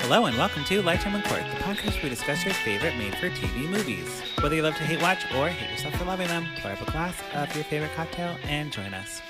Hello and welcome to Lifetime in Cork, the podcast where we discuss your favorite made-for-TV movies. Whether you love to hate watch or hate yourself for loving them, pour up a glass of your favorite cocktail and join us.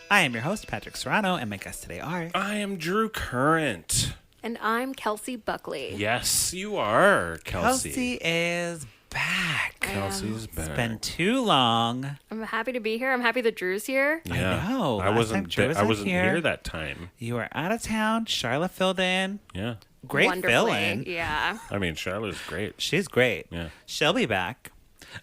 I am your host, Patrick Serrano, and my guests today are... I am Drew Current. And I'm Kelsey Buckley. Yes, you are, Kelsey. Kelsey is back. Kelsey's back. It's been too long. I'm happy to be here. I'm happy that Drew's here. Yeah. I know. I wasn't here that time. You were out of town. Charlotte filled in. Yeah. Great Wonderfully. fill-in. Yeah. I mean, Charlotte's great. She's great. Yeah. She'll be back.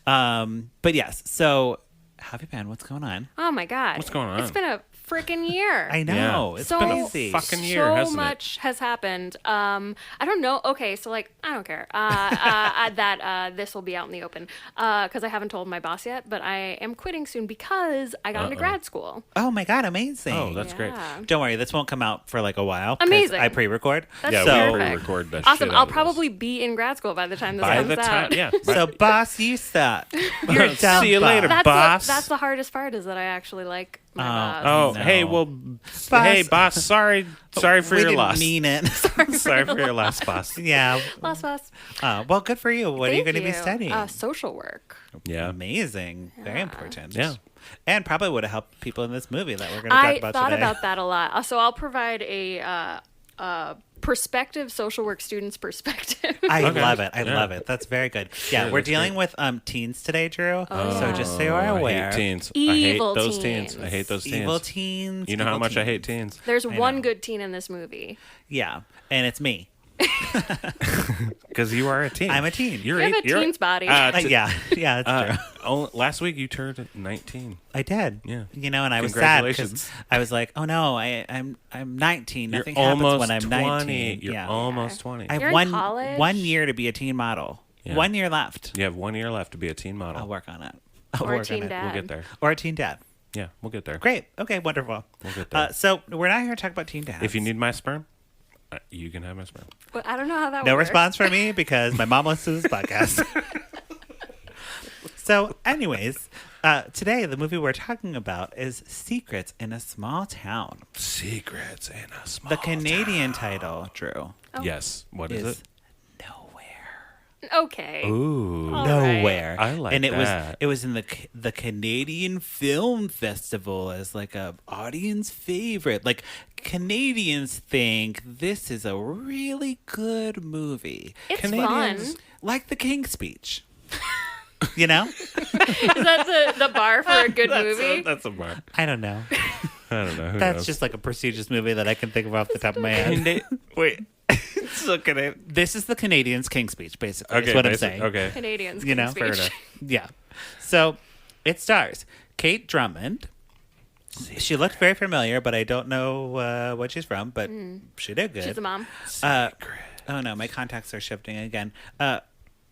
But yes, so how have you been? What's going on? Oh my God. What's going on? It's been a freaking year. I know. Yeah. It's so crazy. fucking year, hasn't so it? much has happened. I don't know. Okay, so like I don't care that this will be out in the open because I haven't told my boss yet, but I am quitting soon because I got into grad school. Oh my God, amazing. Oh, that's great. Yeah. Don't worry, this won't come out for like a while. 'cause Amazing. I pre-record. That's Yeah, so, we perfect. pre-record that Awesome. shit I'll out of probably be in grad school by the time this By comes the time, out. yeah. so boss, you suck. You're dumb. See you later, boss. boss. That's the hardest part is that I actually like my boss. Oh, No. hey, well, Boss. hey, boss, sorry for we your didn't loss. mean it. Sorry for your loss, boss. Yeah. Last boss. Well, good for you. What are you Thank going to be studying? Social work. Yeah. Amazing. Very important. Yeah. And probably would have helped people in this movie that we're going to talk I about thought today. about that a lot. So I'll provide a prospective social work student's perspective. I Okay. love it. I Yeah. love it. That's very good. Yeah, Sure, we're that's dealing with teens today, Drew. So just so you're I aware. hate teens. Evil I hate those teens. teens. I hate those teens. Evil teens. You know how evil much I hate teens. teens? There's I one know. good teen in this movie. Yeah, and it's me. Because you are a teen. I'm a teen. You have a teen's body. Yeah, that's true. Last week you turned 19. I did. Yeah. You know, and I was sad because Congratulations. I was like, oh no, I'm 19. You're Nothing happens almost when I'm 20. 19. You're yeah. almost 20. I have You're in college? one year to be a teen model. Yeah. 1 year left. You have 1 year left to be a teen model. I'll work on it. Or a work teen on it. dad. We'll get there. Or a teen dad. Yeah, we'll get there. Great. Okay, wonderful. We'll get there. So we're not here to talk about teen dads. If you need my sperm, you can have my sperm. But I don't know how that no works. response from me because my mom listens to this podcast. So, anyways, today the movie we're talking about is Secrets in a Small Town. Secrets in a small The Canadian title, Drew, Yes. What is it? Nowhere. Okay. Ooh. All right. Nowhere. I like and it that. was in the Canadian Film Festival as like a audience favorite. Like Canadians think this is a really good movie. It's Canadians- fun. Like the King's Speech. You know? Is that the bar for a good movie? That's a bar. I don't know. I don't know. Who That's knows? just like a prestigious movie that I can think of off the top of my head. Wait. Look at it. This is the Canadians' King's Speech, basically. Okay. is what I'm basic- saying. Okay. Canadians. You know, King's fair Speech. enough. Yeah. So it stars Kate Drummond. She looked very familiar, but I don't know what she's from, but she did good. She's a mom. Oh no, my contacts are shifting again.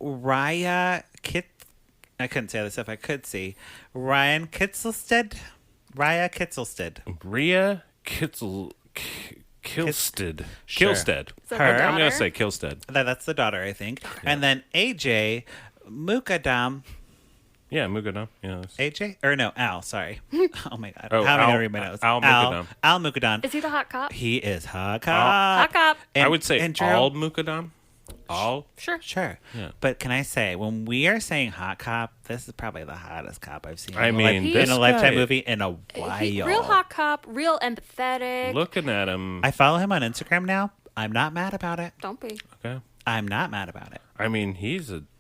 Rya Kihlstedt. I couldn't say this if I could see. Rya Kihlstedt. Rya Kihlstedt. Sure. Kihlstedt. Is that Her. the I'm going to daughter? say Kihlstedt. That's the daughter, I think. And then AJ Mukadam. Yeah, Mukadam. Yeah. that's- AJ? Or no, Al, sorry. Oh my God. Oh, How am I Al- going to read my notes? Al Mukadam. Al Mukadam. Is he the hot cop? He is hot Hot cop. And- I would say and Drew- all Mukadam. All. Sure. Sure. Yeah. But can I say, when we are saying hot cop, this is probably the hottest cop I've seen I in, mean, in this a Lifetime guy- movie in a while. Real hot cop. Real empathetic. Looking at him. I follow him on Instagram now. I'm not mad about it. Don't be. Okay. I'm not mad about it. I mean,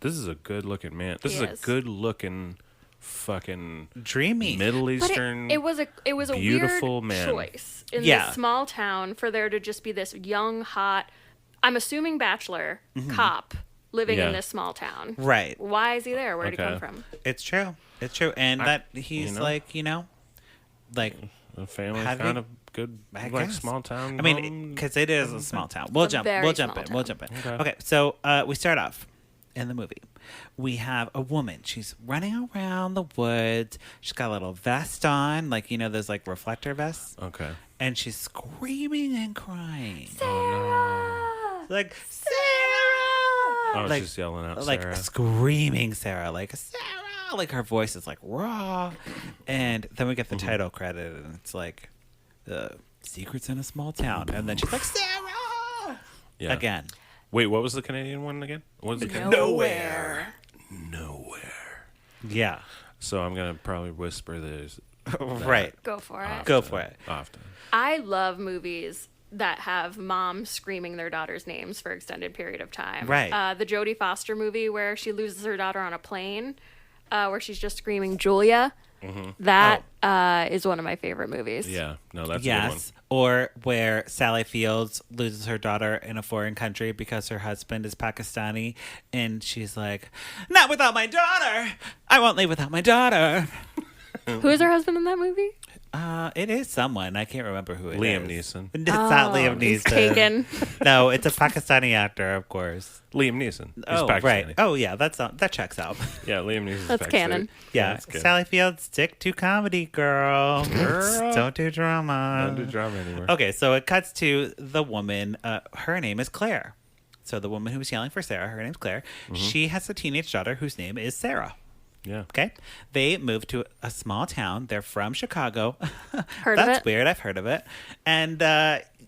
this is a good looking man. This He is a is. good looking fucking Dreamy. Middle But Eastern. it was a beautiful weird man. choice in Yeah. this small town for there to just be this young, hot, I'm assuming bachelor cop living Yeah. in this small town. Right. Why is he there? Where did he Okay. come from? It's true. It's true. And that he's you know? like, like, a family Have kind you- of good, I like guess. small town. I mean, home. because it is a small town. We'll jump very in. small We'll town. jump in. Okay. Okay. So we start off in the movie. We have a woman. She's running around the woods. She's got a little vest on, like, those like reflector vests. Okay. And she's screaming and crying. Sarah! Like, Sarah! Oh, like, she's yelling out like Sarah. screaming Sarah, like, Sarah! Like her voice is like raw. And then we get the title credit, and it's like, Secrets in a Small Town. And then she's like, Sarah! Yeah. Again. Wait, what was the Canadian one again? What was the Nowhere. Nowhere. Yeah. So I'm gonna probably whisper this Right. Go for it. Go for it. often. I love movies that have moms screaming their daughter's names for extended period of time. Right. The Jodie Foster movie where she loses her daughter on a plane, where she's just screaming Julia. That is one of my favorite movies. Yeah, no, that's a good one. Yes. Or where Sally Fields loses her daughter in a foreign country because her husband is Pakistani, and she's like, "Not without my daughter. I won't leave without my daughter." Who is her husband in that movie? It is someone. I can't remember who it is. Liam Neeson. It's not Liam He's Neeson. taken. No, it's a Pakistani actor, of course. Liam Neeson. He's Oh, Pakistani. right. Oh, yeah. That checks out. Yeah, Liam Neeson's That's Pakistani. canon. Yeah. that's good. Sally Fields, stick to comedy, girl. Don't do drama. Don't do drama anymore. Okay, so it cuts to the woman. Her name is Claire. So the woman who was yelling for Sarah, her name's Claire. She has a teenage daughter whose name is Sarah. Yeah. Okay. They moved to a small town. They're from Chicago. Heard of That's it? weird. I've heard of it. And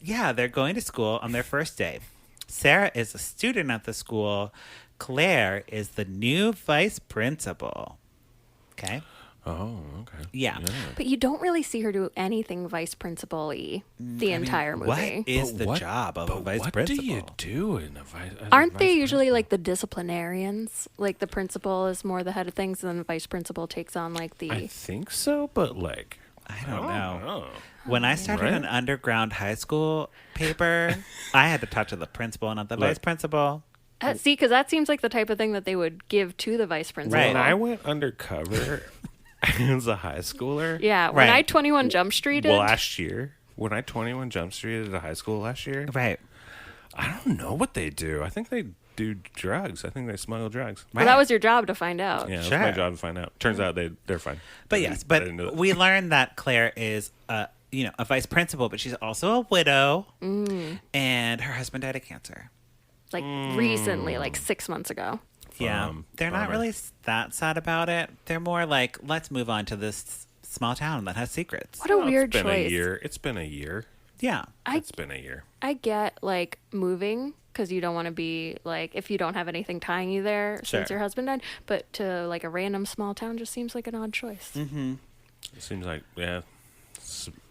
yeah, they're going to school on their first day. Sarah is a student at the school. Claire is the new vice principal. Okay. Oh, okay. Yeah. But you don't really see her do anything vice principal-y the entire movie. What is the job of a vice what principal? do you do in a vice? as a Aren't vice they usually principal? like the disciplinarians? Like the principal is more the head of things, and then the vice principal takes on like the. I think so, but like I don't know. Oh. When I started Right. an underground high school paper, I had to talk to the principal, not the vice principal. See, because that seems like the type of thing that they would give to the vice principal. Right. When I went undercover as a high schooler, Yeah, when I Right. 21 Jump Streeted. last year, when I 21 Jump Street at a high school last year, Right. I don't know what they do. I think they do drugs. I think they smuggle drugs. well, that was your job to find out. Yeah, it was Sure. my job to find out. Turns out they're fine. But I yes, didn't- I but didn't know that. we learned that Claire is a vice principal, but she's also a widow, and her husband died of cancer. Like recently, like 6 months ago. Yeah, they're not bummer. really that sad about it. They're more like, let's move on to this small town that has secrets. What a weird It's been choice. a year. It's been a year. Yeah, It's been a year. I get like moving because you don't want to be like if you don't have anything tying you there since Sure. your husband died, but to like a random small town just seems like an odd choice. It seems like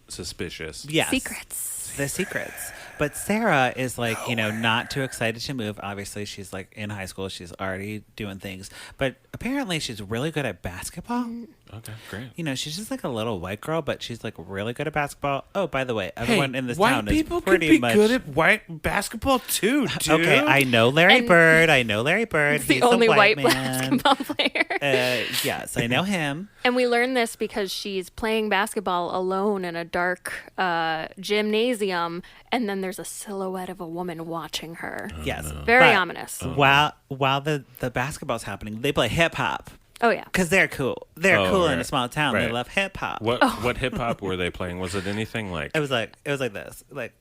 suspicious. yes. Secrets. The secrets. But Sarah is like, not too excited to move. Obviously, she's like in high school. She's already doing things. But apparently, she's really good at basketball. Okay, great. She's just like a little white girl, but she's like really good at basketball. Oh, by the way, everyone in this white town is people pretty could be much good at white basketball too, dude. Okay, I know Larry And- Bird. I know Larry Bird. It's the He's only a white white man. basketball player. Yes, I know him. And we learned this because she's playing basketball alone in a dark gymnasium, and then there's a silhouette of a woman watching her. Yes, Very but ominous. While the basketball's happening, they play hip hop Oh yeah. because they're cool. They're Oh, cool in a right. small town. They Right. love hip hop. What hip hop were they playing? Was it anything like? It was like this, like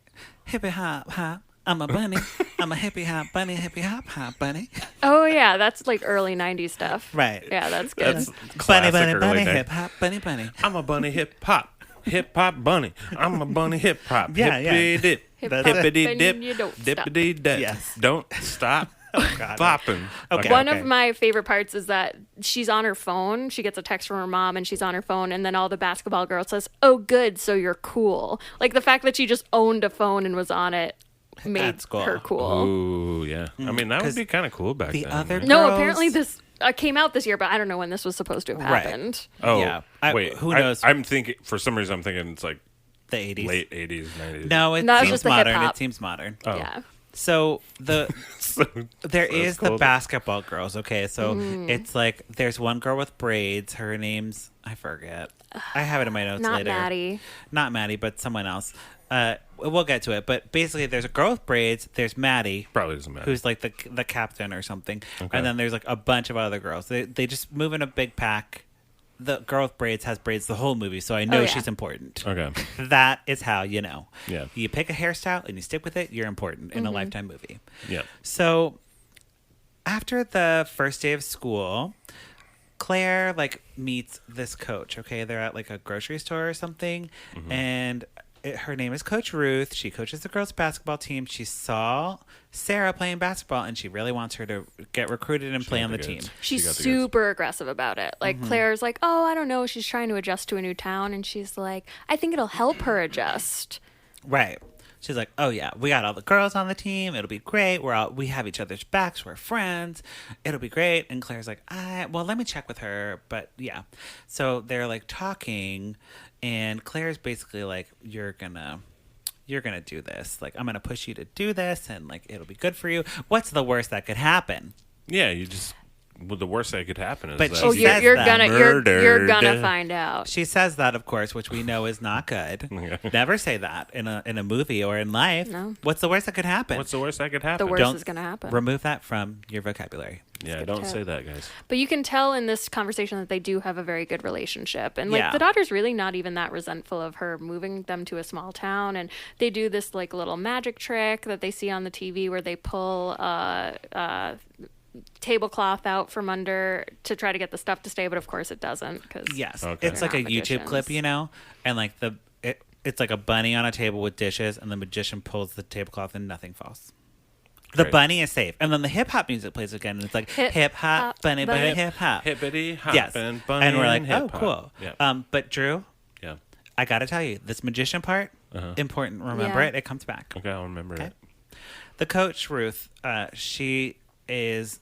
hippie hop hop. I'm a bunny. I'm a hippie hop bunny. Hippie hop hop bunny. Oh yeah, that's like early '90s stuff. Right. Yeah, that's good. That's Bunny classic bunny early bunny day. hip hop bunny bunny. I'm a bunny hip hop. Hip hop bunny. I'm a bunny hip hop. Yeah, yeah. Hippity dip. Hip-hop, Hippity and dip. you don't stop. Dippity dip. Yes. Don't stop God. bopping. Okay. One Okay. of my favorite parts is that she's on her phone. She gets a text from her mom and she's on her phone. And then all the basketball girl says, "Oh, good. So you're cool." Like the fact that she just owned a phone and was on it made That's cool. her cool. Ooh, yeah. I mean, that 'Cause would be kind of cool back the then. other right? No, Girls- apparently this came out this year, but I don't know when this was supposed to have Right. happened. Oh, Yeah. wait. Who knows? I'm thinking, for some reason, I'm thinking it's like The 80s. late 80s, 90s. No, it No, it's seems just the modern. hip-hop. It seems modern. Oh. Yeah. So there So is it's the cool. basketball girls. Okay, so it's like there's one girl with braids. Her name's I forget. I have it in my notes Not later. Maddie. Not Maddie, but someone else. We'll get to it. But basically, there's a girl with braids. There's Maddie, Probably doesn't matter. who's like the captain or something, Okay. and then there's like a bunch of other girls. They just move in a big pack. The girl with braids has braids the whole movie, so I know yeah. she's important. Okay. That is how you know. Yeah. You pick a hairstyle and you stick with it, you're important in a Lifetime movie. Yeah. So after the first day of school, Claire like meets this coach. Okay, they're at like a grocery store or something, and her name is Coach Ruth. She coaches the girls' basketball team. She saw Sarah playing basketball, and she really wants her to get recruited and play on the team. She's super aggressive about it. Like, Claire's like, oh, I don't know. She's trying to adjust to a new town. And she's like, I think it'll help her adjust. Right. She's like, oh, yeah, we got all the girls on the team. It'll be great. We have each other's backs. We're friends. It'll be great. And Claire's like, well, let me check with her. But, yeah. So they're, like, talking, and Claire's basically like, you're gonna do this. Like, I'm gonna push you to do this, and, like, it'll be good for you. What's the worst that could happen? Yeah, the worst that could happen is But that you're gonna find out. She says that, of course, which we know is not good. Never say that in a movie or in life. No. What's the worst that could happen? What's the worst that could happen? The worst is gonna happen. Remove that from your vocabulary. Yeah, don't say that, guys. But you can tell in this conversation that they do have a very good relationship. And, like, the daughter's really not even that resentful of her moving them to a small town. And they do this, like, little magic trick that they see on the TV where they pull tablecloth out from under to try to get the stuff to stay, but of course it doesn't. It's like a YouTube clip, and, like, it's like a bunny on a table with dishes, and the magician pulls the tablecloth and nothing falls. The bunny is safe. And then the hip-hop music plays again, and it's like, hip-hop, bunny, hip-hop. Hippity, hop, yes. and bunny, and we're like, hip-hop. oh, cool. Yeah. But, Drew, I got to tell you, this magician part, important. Remember it. It comes back. Okay, I'll remember it. The coach, Ruth, she is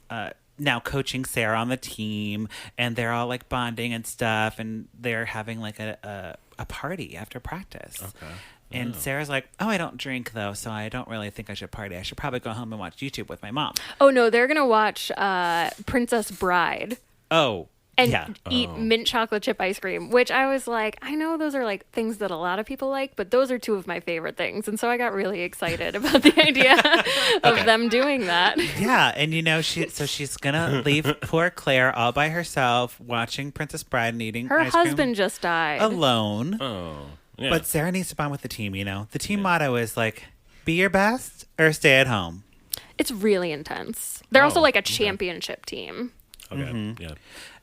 now coaching Sarah on the team, and they're all, like, bonding and stuff, and they're having, like, a party after practice. Okay. And Sarah's like, oh, I don't drink, though, so I don't really think I should party. I should probably go home and watch YouTube with my mom. Oh, no, they're going to watch Princess Bride. Oh, and eat mint chocolate chip ice cream, which I was like, I know those are, like, things that a lot of people like, but those are two of my favorite things. And so I got really excited about the idea of them doing that. Yeah, and, she's going to leave poor Claire all by herself watching Princess Bride and eating her ice cream husband just died. alone. Oh. Yeah. But Sarah needs to bond with the team, The team motto is, like, be your best or stay at home. It's really intense. They're also, like, a championship team. Okay, yeah.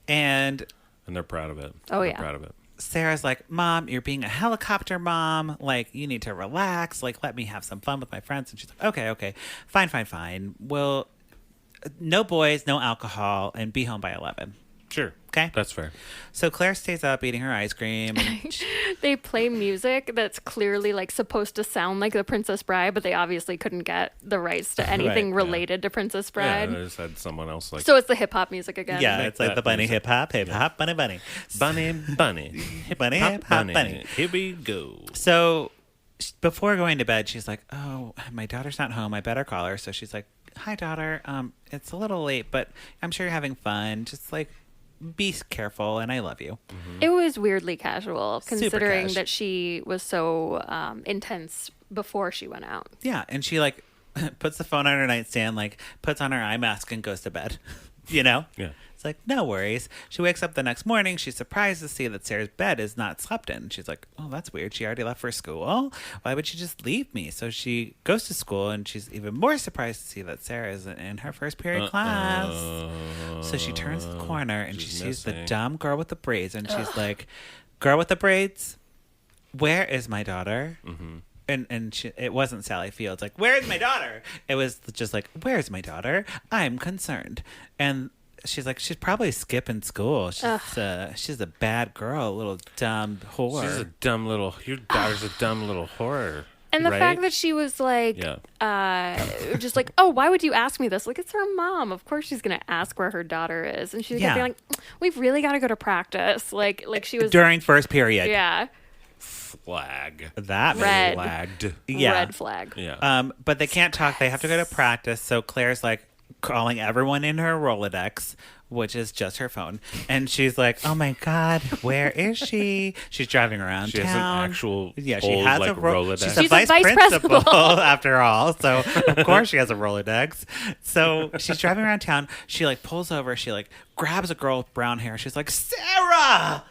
And they're proud of it. Oh, they're yeah. proud of it. Sarah's like, Mom, you're being a helicopter mom. Like, you need to relax. Like, let me have some fun with my friends. And she's like, okay. Fine. Well, no boys, no alcohol, and be home by 11. Sure. Okay? That's fair. So Claire stays up eating her ice cream. And they play music that's clearly, like, supposed to sound like The Princess Bride, but they obviously couldn't get the rights to anything related to Princess Bride. Yeah, they just had someone else, like... So it's the hip-hop music again. Yeah, it's like the bunny hip-hop, bunny. Bunny. Bunny, hip-hop, bunny. Here we go. So before going to bed, she's like, oh, my daughter's not home. I better call her. So she's like, hi, daughter. It's a little late, but I'm sure you're having fun. Just, like, be careful, and I love you. It was weirdly casual, considering cash. that she was so intense before she went out. Yeah, and she, like, puts the phone on her nightstand, like, puts on her eye mask and goes to bed. Yeah. It's like, no worries. She wakes up the next morning. She's surprised to see that Sarah's bed is not slept in. She's like, oh, that's weird. She already left for school. Why would she just leave me? So she goes to school, and she's even more surprised to see that Sarah is in her first period class. So she turns the corner, and she sees the dumb girl with the braids. And she's like, girl with the braids, where is my daughter? Mm-hmm. And it wasn't Sally Fields. Like, where's my daughter? It was just like, where's my daughter? I'm concerned. And she's like, she's probably skipping school. She's a bad girl, a little dumb whore. She's a dumb little... Your daughter's a dumb little whore. And the fact that she was like, just like, oh, why would you ask me this? Like, it's her mom. Of course she's going to ask where her daughter is. And she's going to be like, we've really got to go to practice. Like she was... During first period. Yeah. Flag. That Red. Flagged. Yeah. Red flag. Yeah. But they can't talk. They have to go to practice. So Claire's like calling everyone in her Rolodex, which is just her phone. And she's like, oh my God, where is she? She's driving around She town. has an actual she old, has like, a Rolodex. She's a She's vice principal principal. after all. So of course she has a Rolodex. So she's driving around town. She like pulls over. She like grabs a girl with brown hair. She's like, Sarah!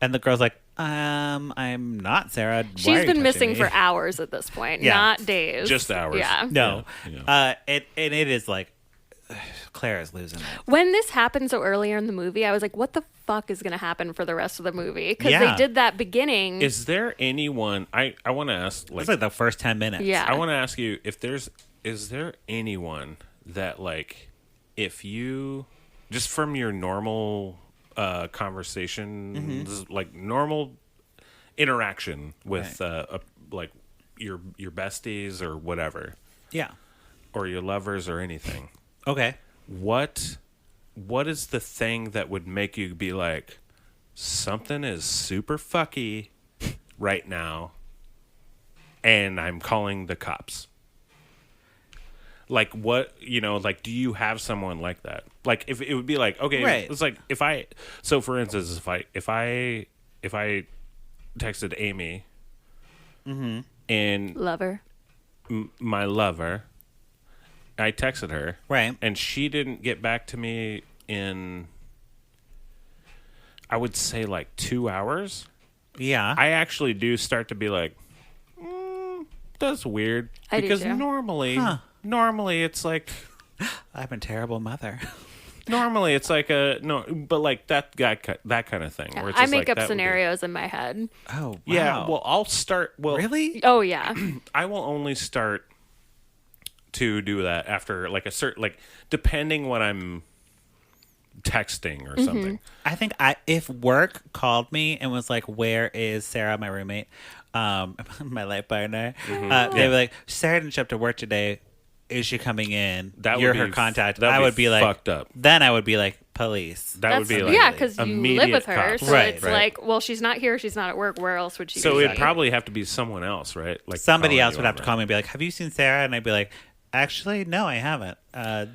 And the girl's like, I'm not Sarah. Why are She's you been touching missing me? for hours at this point, Yeah. not days. Just hours. Yeah. No. Yeah. It is like Claire is losing it. When this happened so earlier in the movie, I was like, what the fuck is going to happen for the rest of the movie? Because they did that beginning. Is there anyone... I want to ask... It's like the first 10 minutes. Yeah. I want to ask you if is there anyone that, like, if you... Just from your normal conversation, like normal interaction with, like, your besties or whatever. Yeah. Or your lovers or anything. Okay. What is the thing that would make you be like, something is super fucky right now, and I'm calling the cops? Like, what, like, do you have someone like that? Like, if it would be like, okay, right. It's like, so for instance, if I texted Amy and Lover. my lover, I texted her, right, and she didn't get back to me in, I would say, like 2 hours. Yeah, I actually do start to be like, that's weird. I because do too. normally it's like, I'm a terrible mother. Normally it's like but like that kind of thing. Where it's I just make like, up scenarios in my head. Oh, wow. Yeah. Well, I'll start. Well, really? Oh yeah. I will only start to do that after like a certain, like, depending what I'm texting or something. I think if work called me and was like, where is Sarah, my roommate, my life partner, they'd be like, Sarah didn't show up to work today. Is she coming in? That You're would her be contact. that would I would be like, fucked up. Then I would be like, police. That would be like, yeah, because you live with her, cops. so Right, it's right. like, well, she's not here, she's not at work. Where else would she? So be? it'd probably have to be someone else, right? Like Somebody calling else you would on have to that. call me and be like, have you seen Sarah? And I'd be like, actually, no, I haven't.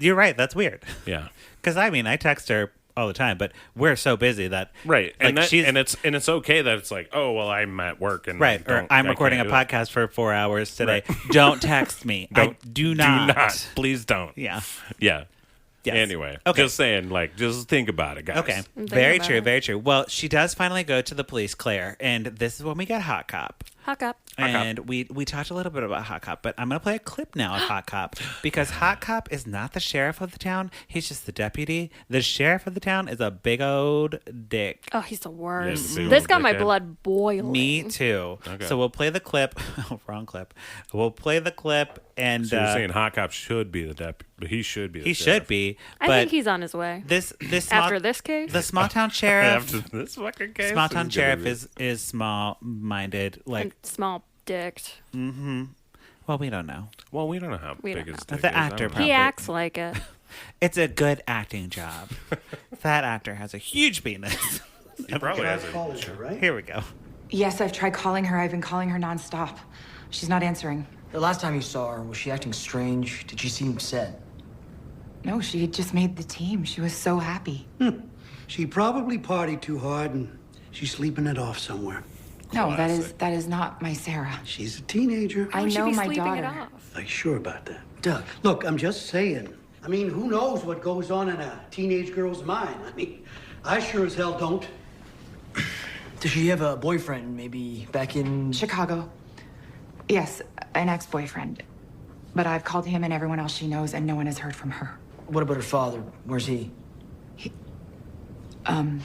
You're right. That's weird. Yeah. Because I text her all the time, but we're so busy that Right, like, and it's okay that it's like, oh well, I'm at work and right, or I'm recording a can't do that. podcast for 4 hours today. Right. Don't text me. Do not. Please don't. Yeah. Yeah. Yes. Anyway, Okay. Just saying, like, just think about it, guys. Okay. Think Very about true. it. Very true. Well, she does finally go to the police, Claire, and this is when we get Hot Cop. Hot Cop. And we talked a little bit about Hot Cop, but I'm going to play a clip now of Hot Cop because Hot Cop is not the sheriff of the town. He's just the deputy. The sheriff of the town is a big old dick. Oh, he's the worst. big This old got my dickhead. blood boiling. Me too. Okay. So we'll play the clip. Wrong clip. We'll play the clip, and So you're saying Hot Cop should be the deputy? He should be. The he sheriff. should be. I but think he's on his way. this small, After this case, the small town sheriff. After this fucking case, Small this town is gonna sheriff be- is small minded. Like, and small dicked. well, we don't know. Well, we don't know how We big don't his know. dick The is. I actor don't know. He Probably. acts like it. It's a good acting job. That actor has a huge penis. He probably has Calling a. her, right? Here we go. Yes, I've tried calling her. I've been calling her nonstop. She's not answering. The last time you saw her, was she acting strange? Did she seem sad? No, she had just made the team. She was so happy. She probably partied too hard and she's sleeping it off somewhere. No, that is not my Sarah. She's a teenager. I She know be my sleeping daughter. it off. Are you sure about that? Doug, look, I'm just saying. I mean, who knows what goes on in a teenage girl's mind? I mean, I sure as hell don't. Does she have a boyfriend, maybe back in... Chicago. Yes, an ex-boyfriend. But I've called him and everyone else she knows, and no one has heard from her. What about her father? Where's he?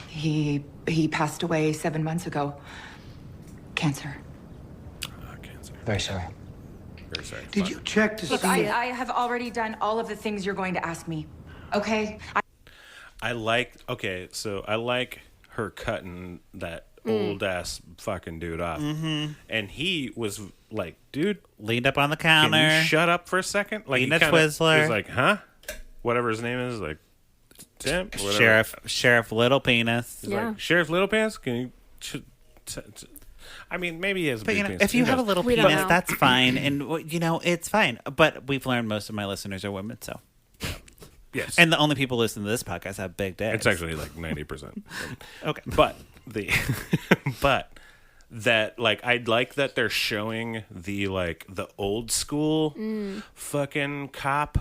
He passed away 7 months ago. Cancer. Cancer. Very sorry. Very sorry. Did you check to Look, see? I have already done all of the things you're going to ask me. Okay? I like her cutting that old ass fucking dude off, and he was like, "Dude, Leaned up on the can counter. you shut up for a second?" Like Eating a kinda- Twizzler. He's like, "Huh?" Whatever his name is, like Tim, whatever. Sheriff Little Penis. He's Yeah. like, Sheriff Little Pants, can you? I mean, maybe he has. But big you know, penis. if you Who have a knows? little We don't penis, know. that's fine, and it's fine. But we've learned most of my listeners are women, so yes, and the only people listening to this podcast have big dicks. it's actually like 90%. okay. But but that, like, I'd like that they're showing the old school fucking cop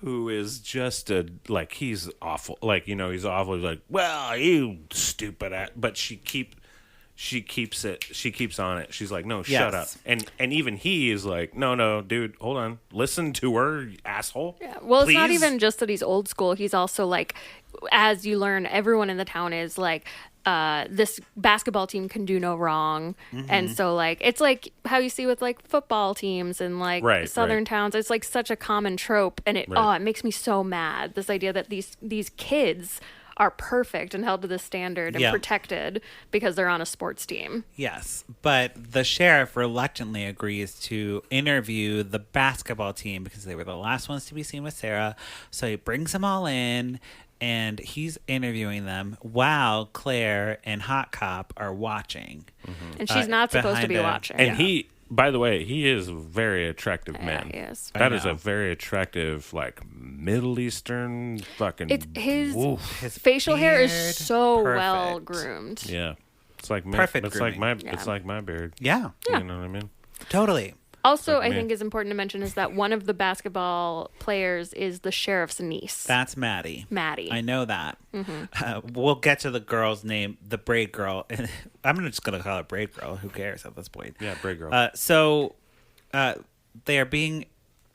who is just he's awful. Like, he's awful. He's like, well, you stupid ass. But she keeps on it. She's like, no, Yes. shut up. And even he is like, no, dude, hold on. Listen to her, you asshole. Yeah. Well, it's not Please? even just that he's old school. He's also like, as you learn, everyone in the town is like, this basketball team can do no wrong. And so like, it's like how you see with like football teams and like southern towns. It's like such a common trope. And it makes me so mad. This idea that these kids are perfect and held to this standard and protected because they're on a sports team. Yes, but the sheriff reluctantly agrees to interview the basketball team because they were the last ones to be seen with Sarah. So he brings them all in, and he's interviewing them while Claire and Hot Cop are watching. And she's not supposed to be watching. And he, by the way, he is a very attractive man. He is. That is a very attractive, like, Middle Eastern fucking... His His facial hair is beard, so perfect. well groomed. Yeah. It's like Perfect it's like grooming. it's like my beard. Yeah, You know what I mean? totally. Also, Like I me. think is important to mention is that one of the basketball players is the sheriff's niece. That's Maddie. Maddie. I know that. We'll get to the girl's name, the braid girl. I'm just going to call it braid girl. Who cares at this point? Yeah, braid girl. So they are being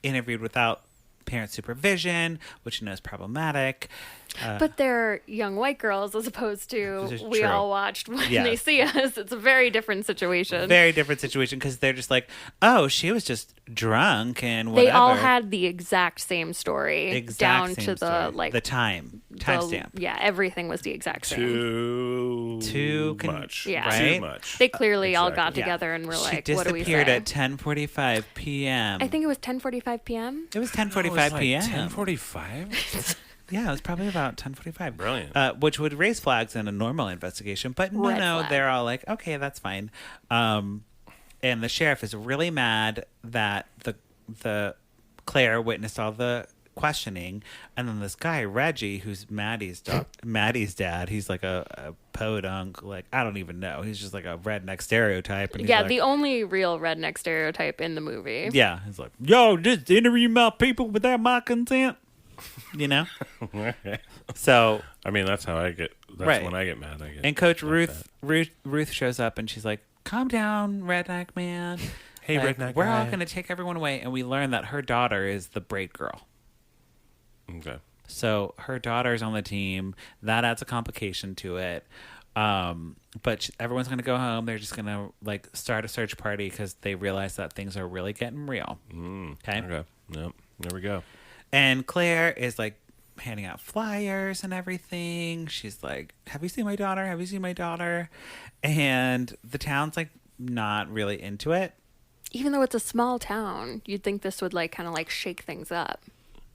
interviewed without parent supervision, which you know is problematic. But they're young white girls as opposed to This is we true. all watched when Yes. they see us. It's a very different situation. Very different situation because they're just like, oh, she was just drunk and whatever. They all had the exact same story exact down same to the story. like the timestamp. Yeah, everything was the exact same. Too con- much. Yeah. right? Too much. They clearly all got Exactly. together and were She like, "What do we say?" disappeared at 10:45 p.m. I think it was 10:45 p.m. it was 10:45 p.m. 10:45? Yeah, it was probably about 10:45. Brilliant. Which would raise flags in a normal investigation, but Red no, flag. they're all like, okay, that's fine. And the sheriff is really mad that the Claire witnessed all the questioning, and then this guy Reggie, who's Maddie's dad, he's like a podunk, like I don't even know, he's just like a redneck stereotype. And he's Yeah, like, the only real redneck stereotype in the movie. yeah, he's like, yo, just interview my people without my consent, you know. So I mean, that's how I get. That's Right. when I get mad. I get. and Coach like Ruth shows up and she's like, calm down, redneck man. Hey, Like, redneck we're all guy." going to take everyone away. And we learn that her daughter is the braid girl. that. Okay. So her daughter's on the team. That adds a complication to it. But everyone's going to go home. They're just going to like start a search party because they realize that things are really getting real. Okay. Okay. Yep. There we go. And Claire is like handing out flyers and everything. She's like, have you seen my daughter? Have you seen my daughter? And the town's like not really into it. Even though it's a small town, you'd think this would like kind of like shake things up.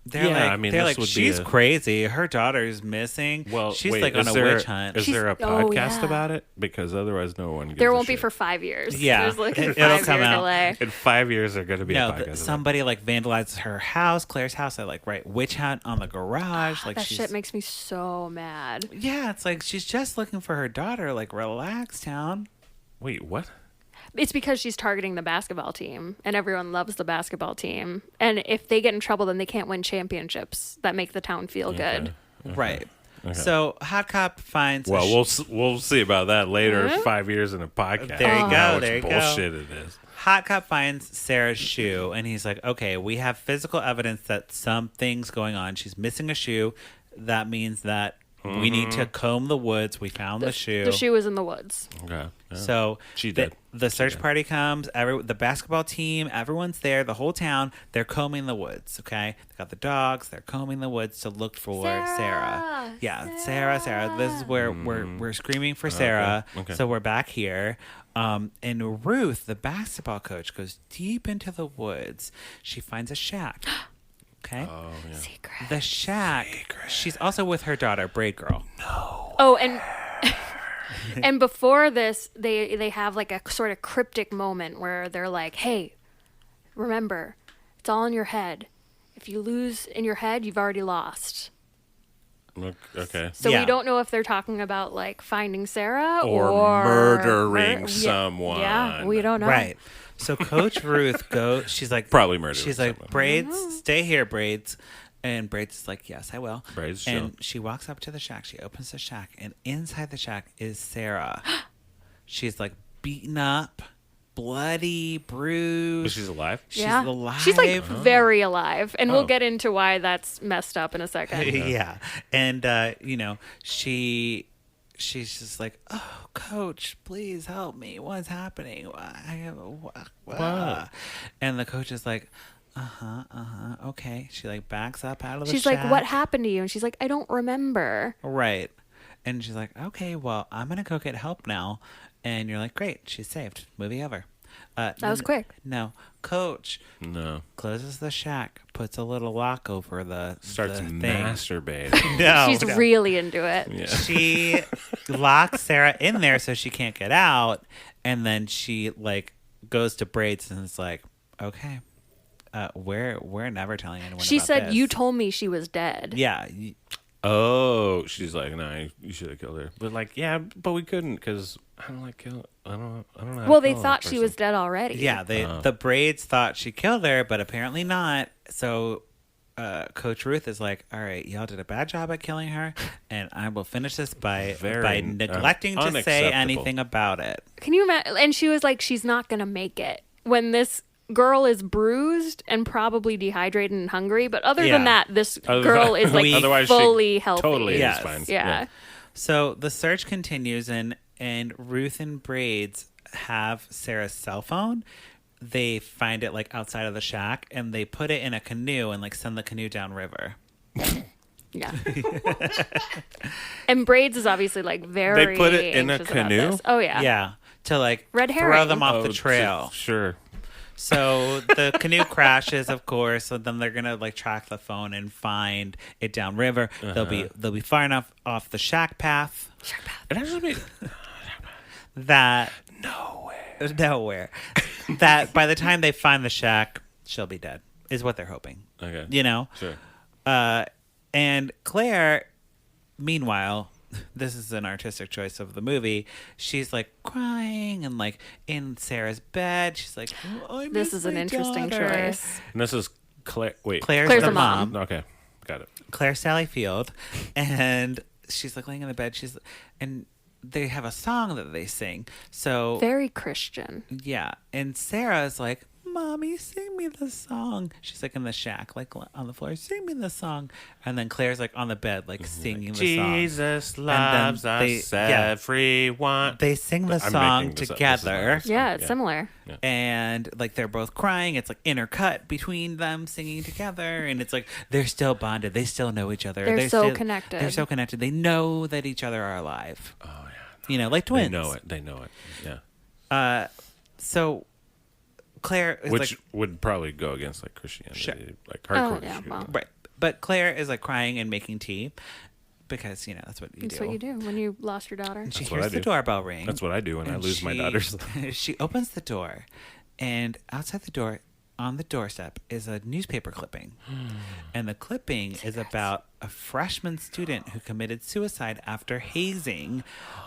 They're Yeah, like, I mean, they're this like, would be she's a- crazy. Her daughter's missing. Well, she's wait, like on is a there, witch hunt. Is there a Oh, podcast yeah. about it? Because otherwise, no one. Gives There a won't be shit. for 5 years. Yeah, There's like a it'll 5 come year out. delay. In 5 years, they're going to be No, a podcast. about it. somebody like vandalizes her house, Claire's house. They like write witch hunt on the garage. Like That she's, shit makes me so mad. yeah, it's like she's just looking for her daughter. Like relax, town. Wait, what? It's because she's targeting the basketball team, and everyone loves the basketball team. And if they get in trouble, then they can't win championships that make the town feel good. Right. So Hot Cop finds. Well, we'll see about that later. 5 years in a podcast. There you go, How much there you go. bullshit it is. Hot Cop finds Sarah's shoe, and he's like, okay, we have physical evidence that something's going on. She's missing a shoe. That means that we need to comb the woods. We found the shoe. The shoe was in the woods. Okay. Yeah. So She the, did. the search party comes. The basketball team, everyone's there. The whole town. They're combing the woods. Okay, they got the dogs. They're combing the woods to look for Sarah. Yeah, Sarah. This is where we're screaming for Sarah. Okay. So we're back here. And Ruth, the basketball coach, goes deep into the woods. She finds a shack. Okay. Oh, yeah. Secret. The shack. She's also with her daughter, Braid Girl. Oh, and and before this, they have like a sort of cryptic moment where they're like, "Hey, remember, it's all in your head. If you lose in your head, you've already lost." Okay. So Yeah. we don't know if they're talking about like finding Sarah Or murdering yeah, someone. Yeah, we don't know. Right. So Coach Ruth goes. She's like, Probably murdering She's like, someone. Braids, stay here, Braids. And Braids is like, yes, I will. Braids and chill. she walks up to the shack. She opens the shack, and inside the shack is Sarah. She's like beaten up, bloody, bruised. But she's alive? She's alive. She's like very alive. And we'll get into why that's messed up in a second. Yeah. And, she's just like, oh, coach, please help me. What's happening? And the coach is like, okay. She like backs up out of the She's shack. like, what happened to you? And she's like, I don't remember. Right. And she's like, okay, well, I'm going to go get help now. And you're like, great. She's saved. Movie over. That was quick. No. Coach. No. Closes the shack, puts a little lock over the Starts the thing. masturbating. No. She's really into it. Yeah. She locks Sarah in there so she can't get out. And then she like goes to Braids and is like, okay, we're never telling anyone She about said, this. you told me she was dead. Yeah. Oh, she's like, no, you should have killed her. But like, yeah, but we couldn't because I don't like kill. I don't know. How Well, to they kill thought that she was person. dead already. Yeah, the Braids thought she killed her, but apparently not. So Coach Ruth is like, all right, y'all did a bad job at killing her, and I will finish this by neglecting to say unacceptable. anything about it. Can you imagine? And she was like, she's not going to make it. When this girl is bruised and probably dehydrated and hungry, but other than Yeah. that, this girl is like Otherwise, fully she healthy. Totally Yes. is fine. Yeah. So the search continues, and Ruth and Braids have Sarah's cell phone. They find it like outside of the shack, and they put it in a canoe and like send the canoe downriver. Yeah. And Braids is obviously like very They put it in a anxious about canoe? this. Oh, yeah. Yeah, to like Red throw herring. them off Oh, the trail. Sure. So the canoe crashes, of course. So then they're gonna like track the phone and find it downriver. They'll be far enough off the shack path It actually that nowhere that by the time they find the shack, she'll be dead. Is what they're hoping. okay. You know. Sure. And Claire, meanwhile, this is an artistic choice of the movie. She's like crying and like in Sarah's bed. She's like, oh, I This miss is an my interesting daughter. choice. And this is Claire. Wait. Claire's the the mom. mom. Okay. Got it. Claire Sally Field, and she's like laying in the bed. And they have a song that they sing. So Very Christian. yeah, and Sarah's like, "Mommy, sing me the song." She's like in the shack, like on the floor, "Sing me the song." And then Claire's like on the bed, like singing the song. Jesus then loves they- us, yeah. everyone. They sing the I'm song making this up. This is together. not a song. Yeah, it's similar. And like they're both crying. It's like intercut between them singing together, and it's like they're still bonded. They still know each other. They're so still- connected. They're so connected. They know that each other are alive. Oh yeah, you know, like twins. They know it. They know it. Yeah. So Claire is Which like would probably go against like Christianity, Sure. like hardcore. Oh, yeah, Christianity. well. right, but Claire is like crying and making tea because you know that's what you That's do. what you do when you lost your daughter. She That's what hears I the do. doorbell ring. That's what I do when I and lose my she- daughters. She opens the door, and outside the door, on the doorstep, is a newspaper clipping. And the clipping is about a freshman student who committed suicide after hazing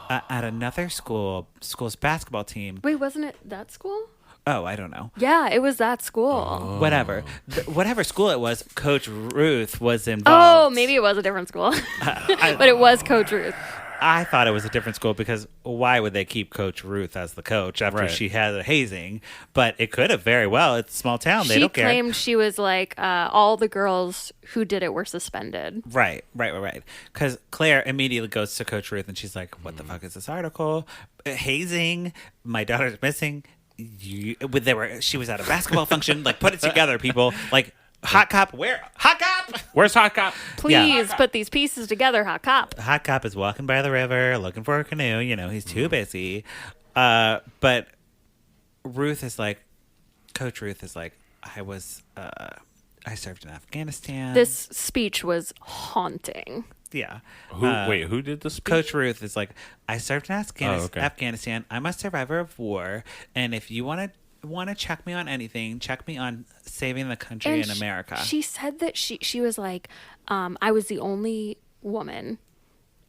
at another school's basketball team. Wait, wasn't it that school? Oh, I don't know. Yeah, it was that school. Whatever. Whatever school it was, Coach Ruth was Oh, involved. maybe it was a different school. But it was Coach Ruth. I thought it was a different school because why would they keep Coach Ruth as the coach after Right. she had a hazing? But it could have very well. It's a small town. They She don't care. claimed she was like, all the girls who did it were suspended. Right. Because Claire immediately goes to Coach Ruth and she's like, "What the fuck is this article? Hazing? My daughter's missing. She was at a basketball function. Like, put it together, people. Like, hot cop. Where? Hot cop. Where's Hot Cop? Please put these pieces together, hot cop. Hot cop is walking by the river looking for a canoe. You know, he's too busy. But Ruth is like, Coach Ruth is like, I served in Afghanistan. This speech was haunting. Yeah. Who did the speech? Coach Ruth is like, I served in okay. Afghanistan. I'm a survivor of war. And if you want to check me on anything, check me on saving the country in America. She said that she was like, I was the only woman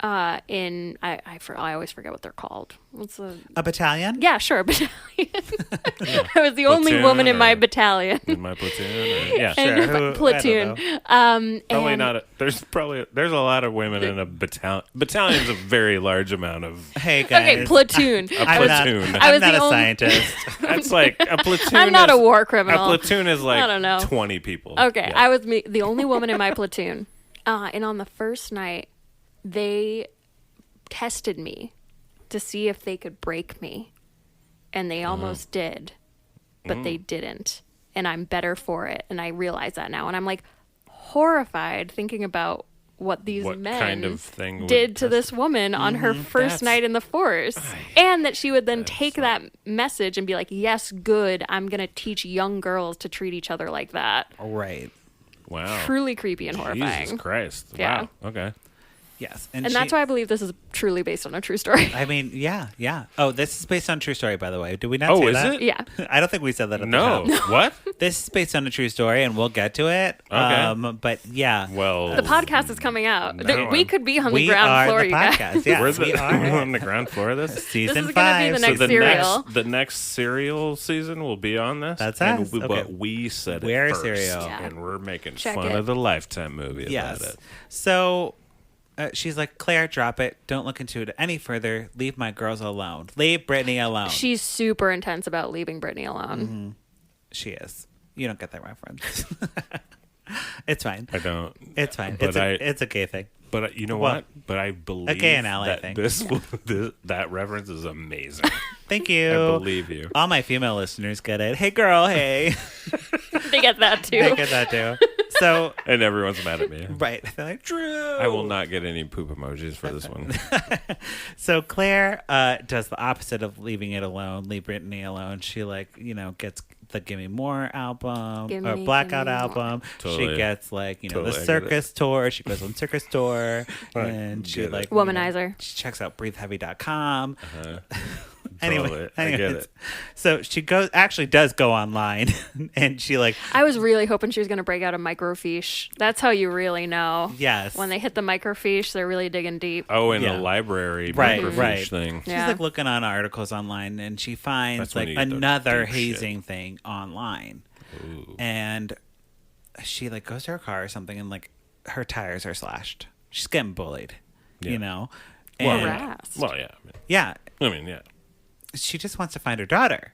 in I always forget what they're called. What's a battalion? Yeah, sure, battalion. I was the only woman in my battalion. In my platoon? Yeah, sure. Platoon. Probably not. There's a lot of women in a battalion. Battalion's a very large amount of. Hey guys. Okay, platoon. Platoon. I'm not a scientist. That's like a platoon. I'm not a war criminal. A platoon is like I don't know. 20 people. Okay, yeah. I was the only woman in my platoon, and on the first night, they tested me to see if they could break me, and they almost did, but they didn't, and I'm better for it, and I realize that now, and I'm like horrified thinking about what these men kind of thing did to this woman on her first night in the force, and that she would then take that message and be like, yes, good, I'm gonna teach young girls to treat each other like that. Right. Wow. Truly creepy and horrifying. Jesus Christ. Yeah. Wow. Okay. Yes. And that's why I believe this is truly based on a true story. I mean, yeah. Oh, this is based on a true story, by the way. Did we not say that? Oh, is it? Yeah. I don't think we said that at No. the top. What? This is based on a true story, and we'll get to it. Okay. But yeah. Well. The podcast is coming out. No, we could be on the we ground are floor, the you podcast. guys. Yes, We're we are. on the ground floor of this. Season This is gonna be 5. the next serial. The next serial season will be on this. That's and us. Okay. But we said We're it first. serial. Yeah. And we're making Check fun it. of the Lifetime movie Yes. about it. So she's like, Claire, drop it. Don't look into it any further. Leave my girls alone. Leave Brittany alone. She's super intense about leaving Brittany alone. She is. You don't get that reference. It's fine. I don't. It's fine. But It's a gay thing. But you know Well, what? But I believe gay and ally that thing. that reference is amazing. Thank you. I believe you. All my female listeners get it. Hey, girl. Hey. They get that too. They get that too. So, And everyone's mad at me. right. They're like, Drew. I will not get any poop emojis for this one. So Claire does the opposite of leaving it alone, leave Brittany alone. She gets the Gimme More album or Blackout Gimme More. album. Totally. She gets the Totally, I get circus tour. She goes on circus tour and she get it. Womanizer. she checks out breatheheavy.com. Totally. I get it. So she does go online and she I was really hoping she was going to break out a microfiche. That's how you really know. Yes. When they hit the microfiche, they're really digging deep. Oh, in Yeah. a library Right, microfiche right. thing. She's Yeah. looking on articles online and she finds That's when like you get the another deep hazing thing online. Ooh. And she goes to her car or something and her tires are slashed. She's getting bullied, Yeah. you know? Well, And Harassed. Well, yeah. yeah, Yeah. she just wants to find her daughter,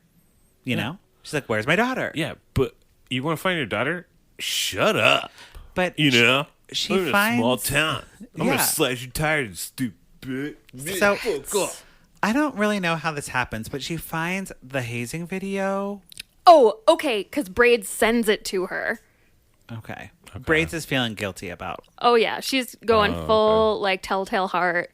you know? She's like, where's my daughter? Yeah, but you want to find your daughter? Shut up. But You know? she I'm in finds- a small town. I'm Yeah. going to slash your tires, stupid. So Fuck off. I don't really know how this happens, but she finds the hazing video. Oh, okay, because Braid sends it to her. Okay. Braids is feeling guilty about. Oh, yeah. She's going full, telltale heart.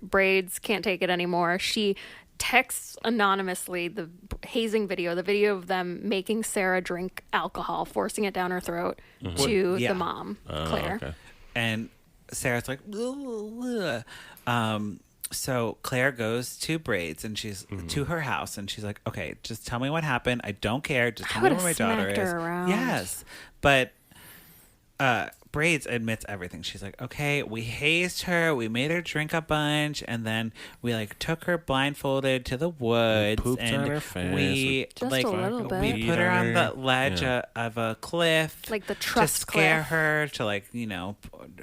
Braids can't take it anymore. She texts anonymously the hazing video, the video of them making Sarah drink alcohol, forcing it down her throat to Yeah. the mom, Claire. Okay. And Sarah's like, "Ugh, ugh." So Claire goes to Braids and she's to her house and she's like, okay, just tell me what happened. I don't care. Just tell me would've where my daughter smacked is. her around. Yes. But Braids admits everything. She's like, okay, we hazed her. We made her drink a bunch. And then we took her blindfolded to the woods. pooped and on her face. we Just a little bit. we put her on the ledge of a cliff. Like the to trust scare cliff. her, to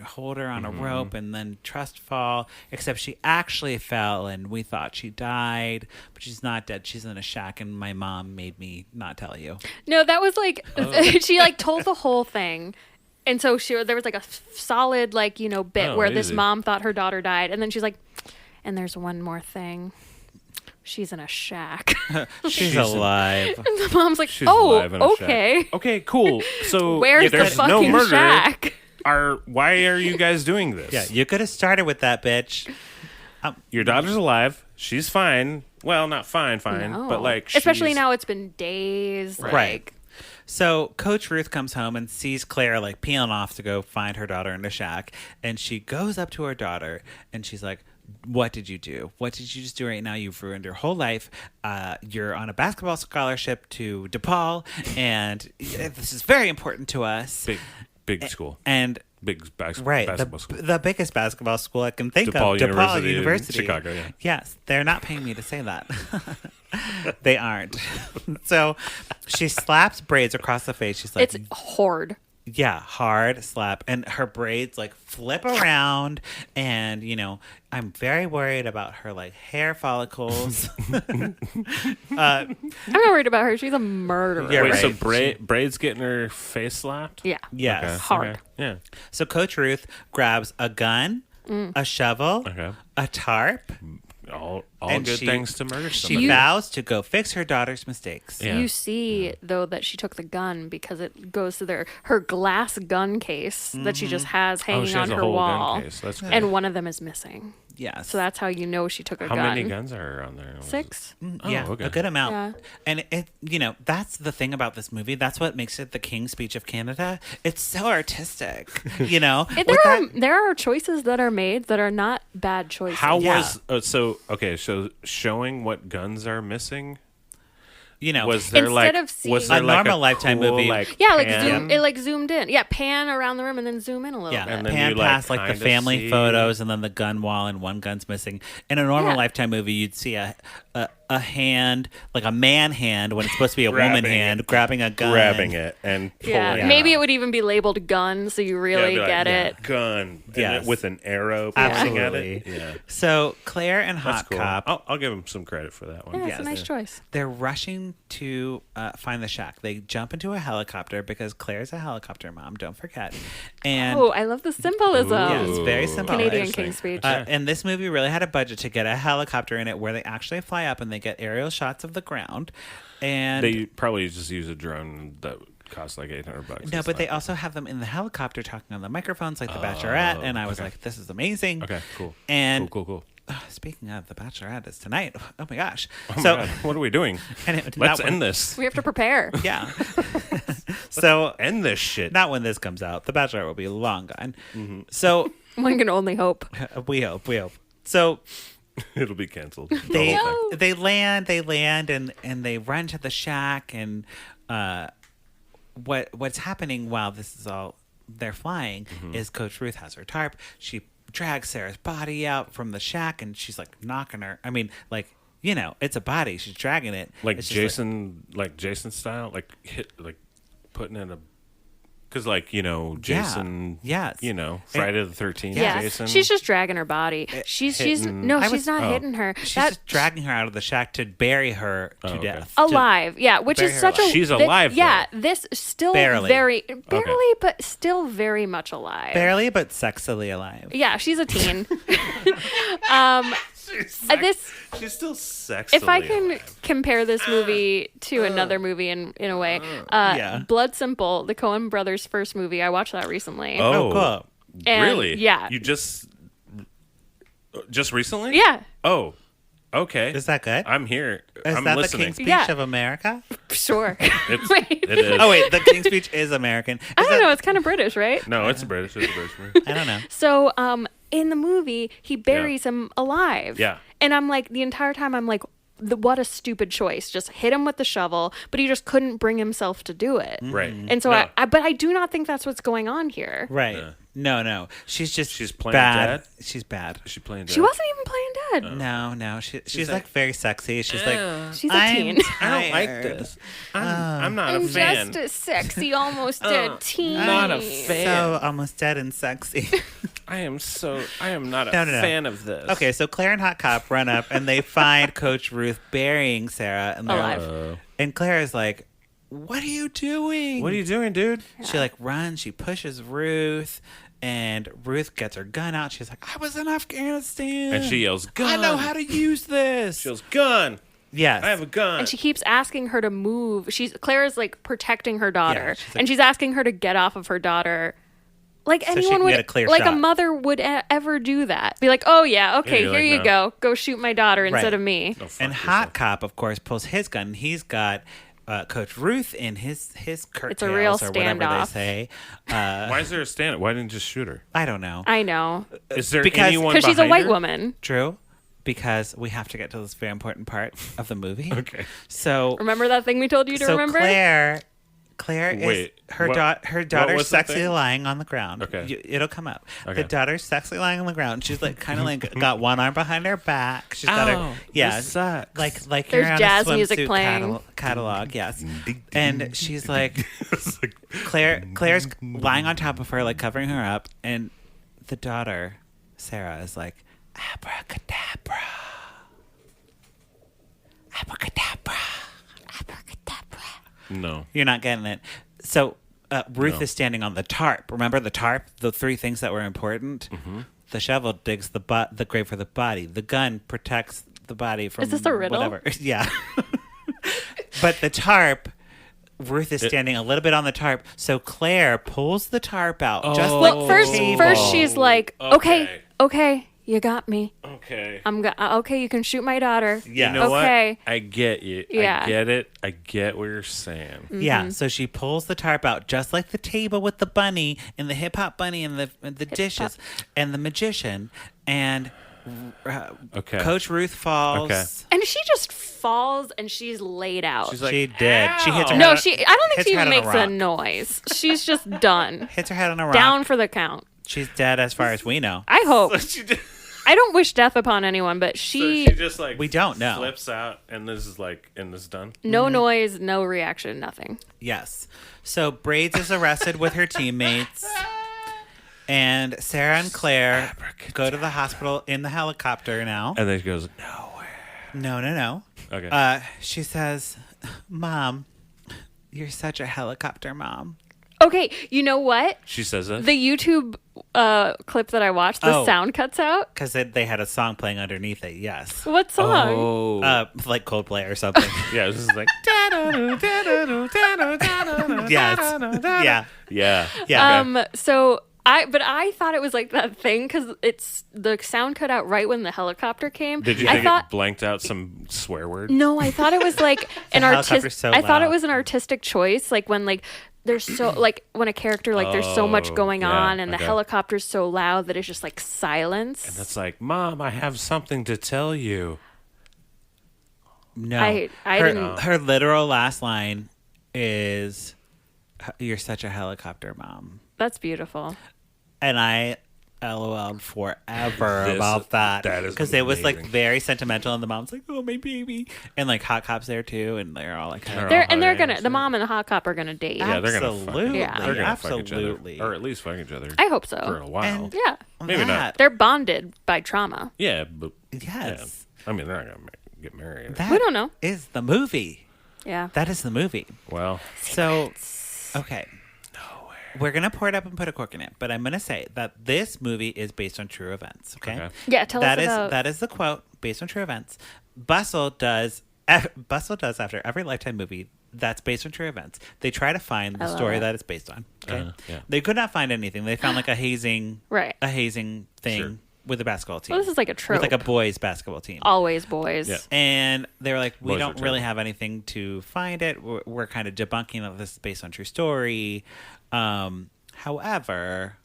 hold her on a rope and then trust fall. Except she actually fell and we thought she died, but she's not dead. She's in a shack and my mom made me not tell you. No, that was she told the whole thing. And so there was a solid bit where this easy. mom thought her daughter died, and then she's like, and there's one more thing. She's in a shack. She's alive. And the mom's like, She's oh, alive in a okay. shack. Okay, cool. So Where's the there's fucking no murder. shack? Why are you guys doing this? Yeah, you could have started with that bitch. Your daughter's alive. She's fine. Well, not fine, No. but especially she's- now it's been days. Right. So Coach Ruth comes home and sees Claire peeling off to go find her daughter in the shack. And she goes up to her daughter and she's like, what did you do? What did you just do right now? You've ruined your whole life. You're on a basketball scholarship to DePaul. And this is very important to us. big school. And big Right. basketball school. The biggest basketball school I can think DePaul of. University in University. Chicago, yeah. Yes. They're not paying me to say that. They aren't. So she slaps braids across the face. She's like, It's hard. yeah, hard slap. And her braids like flip around. And, you know, I'm very worried about her like hair follicles. I'm not worried about her. She's a murderer. Yeah, Wait, right. so Braid's getting her face slapped? Yeah. Yes. Okay. Hard. Okay. Yeah. So Coach Ruth grabs a gun, a shovel, Okay. a tarp. All And good she- things to murder She somebody. vows to go fix her daughter's mistakes. Yeah. You see, though, that she took the gun because it goes to her glass gun case that she just has hanging she on has a her whole gun wall. case. That's good. And one of them is missing. Yes. So that's how you know she took a How gun. many guns are on there? 6? Yeah, okay. a good amount. Yeah. And it, you know, that's the thing about this movie. That's what makes it the King's Speech of Canada. It's so artistic, you know. There are choices that are made that are not bad choices. How Yeah. was so showing what guns are missing? You know, Was there Instead like of seeing- was there A like normal Lifetime cool, movie. Like, Yeah, like pan? it like zoomed in. Yeah, pan around the room and then zoom in a little yeah, bit. And then pan you, like, past like the kinda family see- photos and then the gun wall and one gun's missing. In a normal Yeah. Lifetime movie, you'd see a hand, like a man hand when it's supposed to be a woman Grabbing hand, it. grabbing a gun. grabbing it and pulling Yeah, it maybe out. it would even be labeled gun, so you really Yeah, be like, get yeah, it. gun Yes. with an arrow pointing at Absolutely. it. Yeah, So Claire and that's Hot cool. Cop, I'll give him some credit for that one. Yeah, Yes. it's a nice choice. they're rushing to find the shack. They jump into a helicopter because Claire's a helicopter mom, don't forget. And Oh, I love the symbolism. yeah, it's very simple. Canadian Interesting. King's Speech. And this movie really had a budget to get a helicopter in it where they actually fly up and they get aerial shots of the ground. And They probably just use a drone that costs like $800. no, It's but they not- also have them in the helicopter talking on the microphones like The Bachelorette. And I was okay. like, this is amazing. Okay, cool. And cool. speaking of The Bachelorette, it's tonight. Oh my gosh. Oh my so God, what are we doing? and it- Let's not end when- this. We have to prepare. Yeah. So End this shit. not when this comes out. The Bachelorette will be long gone. Mm-hmm. So One can only hope. we hope. So It'll be canceled. they The whole thing. they land and they run to the shack and what's happening while this is all they're flying Mm-hmm. is Coach Ruth has her tarp. She drags Sarah's body out from the shack and she's like knocking her. I mean, like, you know, it's a body. She's dragging it. Like It's just Jason style, like putting in a, because like, you know, Jason, yes. you know, Friday the 13th, Yeah, Jason. she's just dragging her body. She's hitting- no, I she's was- not oh. hitting her. she's That just dragging her out of the shack to bury her to okay. death. alive, yeah, which Bury is her such alive. a She's thi- alive, Yeah, though. this still Barely. barely, but still very much alive. Barely, but sexily alive. Yeah, she's a teen. She's still sexually If I can alive. compare this movie to another movie in a way, Yeah. Blood Simple, the Coen brothers' first movie, I watched that recently. Oh, cool. And, really? yeah. You just recently? Yeah, Oh, okay. Is that good? I'm here. Is I'm that listening. the King's Speech Yeah. of America? sure. It is. Oh wait, the King's Speech is American. Is I don't that- know. It's kind of British, right? No, it's a British. It's a British movie. I don't know. So, in the movie, he buries him alive. Yeah. And I'm like, the entire time, I'm like, what a stupid choice. Just hit him with the shovel, but he just couldn't bring himself to do it. Right. And so No. but I do not think that's what's going on here. Right. Yeah. No. She's playing bad. dead? She's bad. Is she playing dead? She wasn't even playing dead. No. She's like- like very sexy. She's like, She's a I'm teen. I don't like tired. this. I'm not I'm a fan. just a sexy, almost dead teen. not a fan. So almost dead and sexy. I am not a No. fan of this. Okay, so Claire and Hot Cop run up and they find Coach Ruth burying Sarah and they're Alive. like- and Claire is like, "What are you doing? What are you doing, dude? She like runs, she pushes Ruth, and Ruth gets her gun out. She's like, "I was in Afghanistan." And she yells, "Gun!" "I know how to use this." She yells, "Gun! Yes. I have a gun!" And she keeps asking her to move. Claire is like protecting her daughter, Yeah, she's like- and she's asking her to get off of her daughter. Like she anyone can would, get a clear like a shot. mother would ever do that. Be like, oh yeah, okay, you're here like, you no. go. Go shoot my daughter instead Right. of me. Oh, fuck And yourself. Hot Cop, of course, pulls his gun. He's got Coach Ruth in his curtails a real or whatever they standoff. say. Why is there a stand? Why didn't you just shoot her? I don't know. I know, Is there Because- anyone because she's a behind white her? woman. True, because we have to get to this very important part of the movie. Okay. So Remember that thing we told you to so remember? Claire Wait, is her what daughter's was the sexily thing? lying on the ground. Okay. It'll come up. Okay. The daughter's sexily lying on the ground. She's like kind of like got one arm behind her back. She's got her this sucks. like There's you're on jazz a music swimsuit playing. catalog. Yes, and she's like Claire's lying on top of her, like covering her up, and the daughter Sarah is like abracadabra, abracadabra, abracadabra. No. You're not getting it. So Ruth No. is standing on the tarp. Remember the tarp? The three things that were important? Mm-hmm. The shovel digs the grave for the body. The gun protects the body from Is this a riddle? whatever. Yeah. But the tarp, Ruth is standing a little bit on the tarp. So Claire pulls the tarp out. Just like Well, the first table. she's like, okay, you got me. Okay. Okay, you can shoot my daughter. Yeah. You know Okay. what? I get you. Yeah. I get it. I get what you're saying. Yeah, so she pulls the tarp out, just like the table with the bunny and the hip hop bunny and the dishes and the magician. And Okay. Coach Ruth falls. Okay. And she just falls and she's laid out. She's like, She did. She hits her no, head. I don't think hits she her even head on makes a a rock. noise. She's just done. Hits her head on a rock. Down for the count. She's dead as far as we know. I hope. She did. I don't wish death upon anyone, but So she she just like We don't know. flips out, and this is done. no noise, no reaction, nothing. Yes. So Braids is arrested with her teammates. And Sarah and Claire go to the hospital in the helicopter now. And then she goes, No. okay. She says, Mom, you're such a helicopter mom. Okay, you know what? She says that. The YouTube clip that I watched, the sound cuts out. Because they had a song playing underneath it, yes. What song? Oh. Like Coldplay or something. Yeah, this is like. Yes. Yeah. Yeah. So I thought it was like that thing because it's the sound cut out right when the helicopter came. Did you I think thought it blanked out some swear word? no, I thought it was like an helicopter's artistic. so I thought it loud. was an artistic choice, like when like there's so like when a character like there's so much going yeah, on and the okay. helicopter's so loud that it's just like silence. And that's like, Mom, I have something to tell you. No. I didn't. Her literal last line is, "You're such a helicopter mom." That's beautiful. And I LOL'd forever This- about that. that is Because it was like amazing. very sentimental, and the mom's like, "Oh, my baby," and like Hot Cop's there too, and they're all like, They're They're all gonna hugging the mom and the hot cop are gonna date. Yeah, they're gonna fuck Absolutely. Yeah. They're gonna fuck each other. Absolutely. Or at least fuck each other I hope for so. a while. And- Yeah, Maybe not. they're bonded by trauma. Yeah, but Yes. yeah. I mean, they're not gonna get married. That We don't know. is the movie. Yeah. That is the movie. Well, So, okay. We're going to pour it up and put a cork in it, but I'm going to say that this movie is based on true events, okay? Okay. Yeah, tell us about. That is the quote, based on true events. Bustle does after every Lifetime movie that's based on true events. They try to find the love story it. that it's based on, okay? Yeah. They could not find anything. They found like a hazing Right. thing Sure. with a basketball team. Well, this is like a trope. With like a boys basketball team. Always boys. Yeah. And they were like, we Boys don't were really terrible. have anything to find it. We're kind of debunking that this is based on true story. However,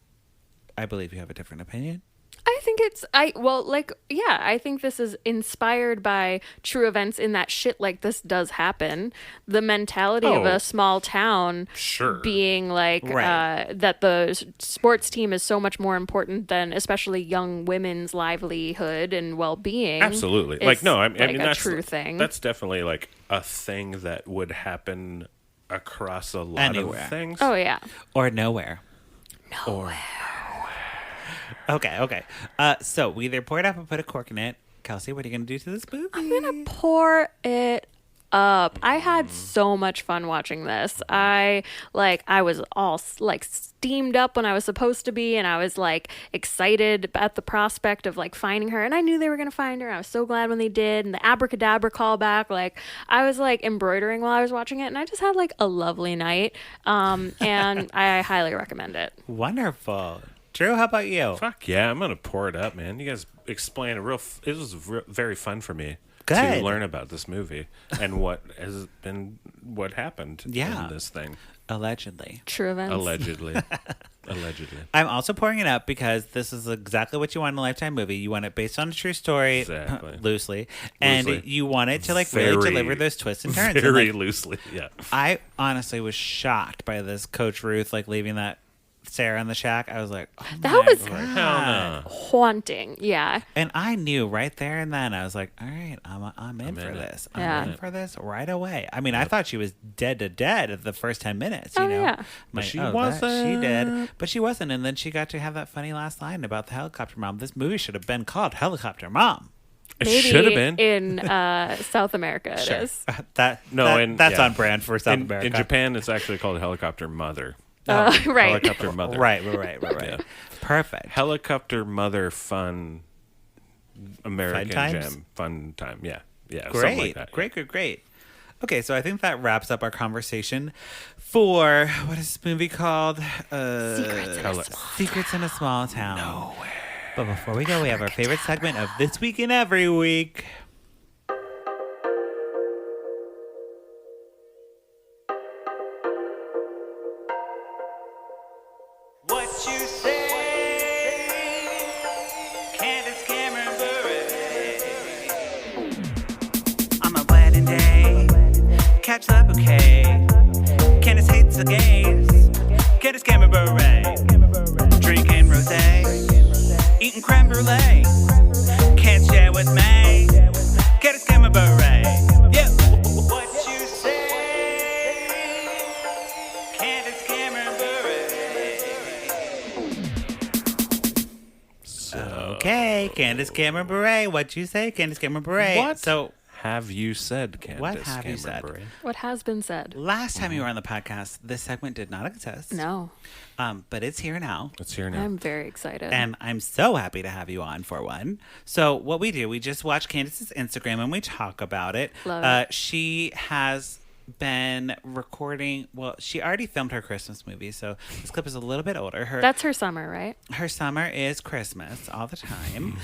I believe you have a different opinion. I think I think this is inspired by true events in that shit like this does happen. The mentality of Oh. a small town Sure. being like Right. that the sports team is so much more important than especially young women's livelihood and well-being. Absolutely. It's Like, no, I like mean, a that's true thing. That's definitely like a thing that would happen across a lot Anywhere. of things. Oh yeah. Or nowhere. Or Okay. So we either pour it up or put a cork in it. Kelsey, what are you going to do to this movie? I'm gonna pour it up. I had so much fun watching this. I was all like steamed up when I was supposed to be, and I was like excited at the prospect of like finding her, and I knew they were gonna find her. I was so glad when they did, and the abracadabra callback, like I was like embroidering while I was watching it, and I just had like a lovely night. And I highly recommend it. Wonderful. Drew, how about you? fuck yeah, I'm gonna pour it up, man. You guys explain it it was very fun for me Good. to learn about this movie and what happened Yeah. in this thing. Allegedly. True events. Allegedly. Allegedly. I'm also pouring it up because this is exactly what you want in a Lifetime movie. You want it based on a true story, loosely, and you want it to really deliver those twists and turns. Very and, loosely, yeah. I honestly was shocked by this Coach Ruth leaving that Sarah in the shack. I was like, oh that was haunting. Yeah. And I knew right there and then, I was like, all right, I'm in for this. I'm in for this right away. I mean, I thought she was dead to dead at the first 10 minutes, you know? Yeah. But she wasn't. She did. But she wasn't. And then she got to have that funny last line about the helicopter mom. This movie should have been called Helicopter Mom. It should have been. In South America, it is. That's on brand for South America. In Japan, it's actually called Helicopter Mother. Right. Helicopter Mother. Right. Yeah. Perfect. Helicopter Mother fun American Fun times? gem. Fun time. Yeah. Yeah. Great. Something like that. Great. Okay, so I think that wraps up our conversation for, what is this movie called? Secrets in a Small Town. Nowhere. But before we go, we have our favorite segment of This Week in Every Week. What you say, Candace Cameron Bure. On my wedding day, catch the bouquet. Candace hates the gays. Candace Cameron Bure. Drinking rosé, eating creme brulee. Can't share with me. Candace Cameron Bure. Yeah. What you say, Candace Cameron Bure. Okay, Candace Cameron Bure. What you say, Candace Cameron Bure? What? So, have you said, Candace? What have you Cameron said? Bure? What has been said? last time you were on the podcast, this segment did not exist. No. But it's here now. It's here now. I'm very excited. And I'm so happy to have you on for one. So what we do, we just watch Candace's Instagram and we talk about it. Love it. She has been recording. Well, she already filmed her Christmas movie, so this clip is a little bit older. That's her summer, right? Her summer is Christmas all the time.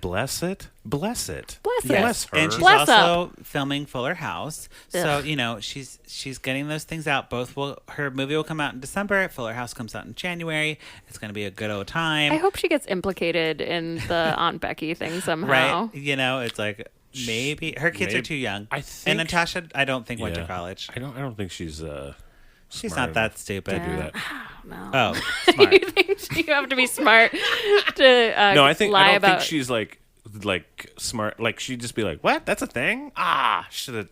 Bless it. Bless it. Bless her. And she's Bless also filming Fuller House. So, Ugh. you know, she's getting those things out. Her movie will come out in December. Fuller House comes out in January. It's going to be a good old time. I hope she gets implicated in the Aunt Becky thing somehow. Right? You know, it's like maybe her kids are too young. I think, and Natasha, I don't think went to college. I don't think she's She's smart not that enough stupid. to do that. No. Oh, smart. You think you have to be smart to No, I lie don't about... think she's like smart. Like she'd just be like, "What? That's a thing? Should have."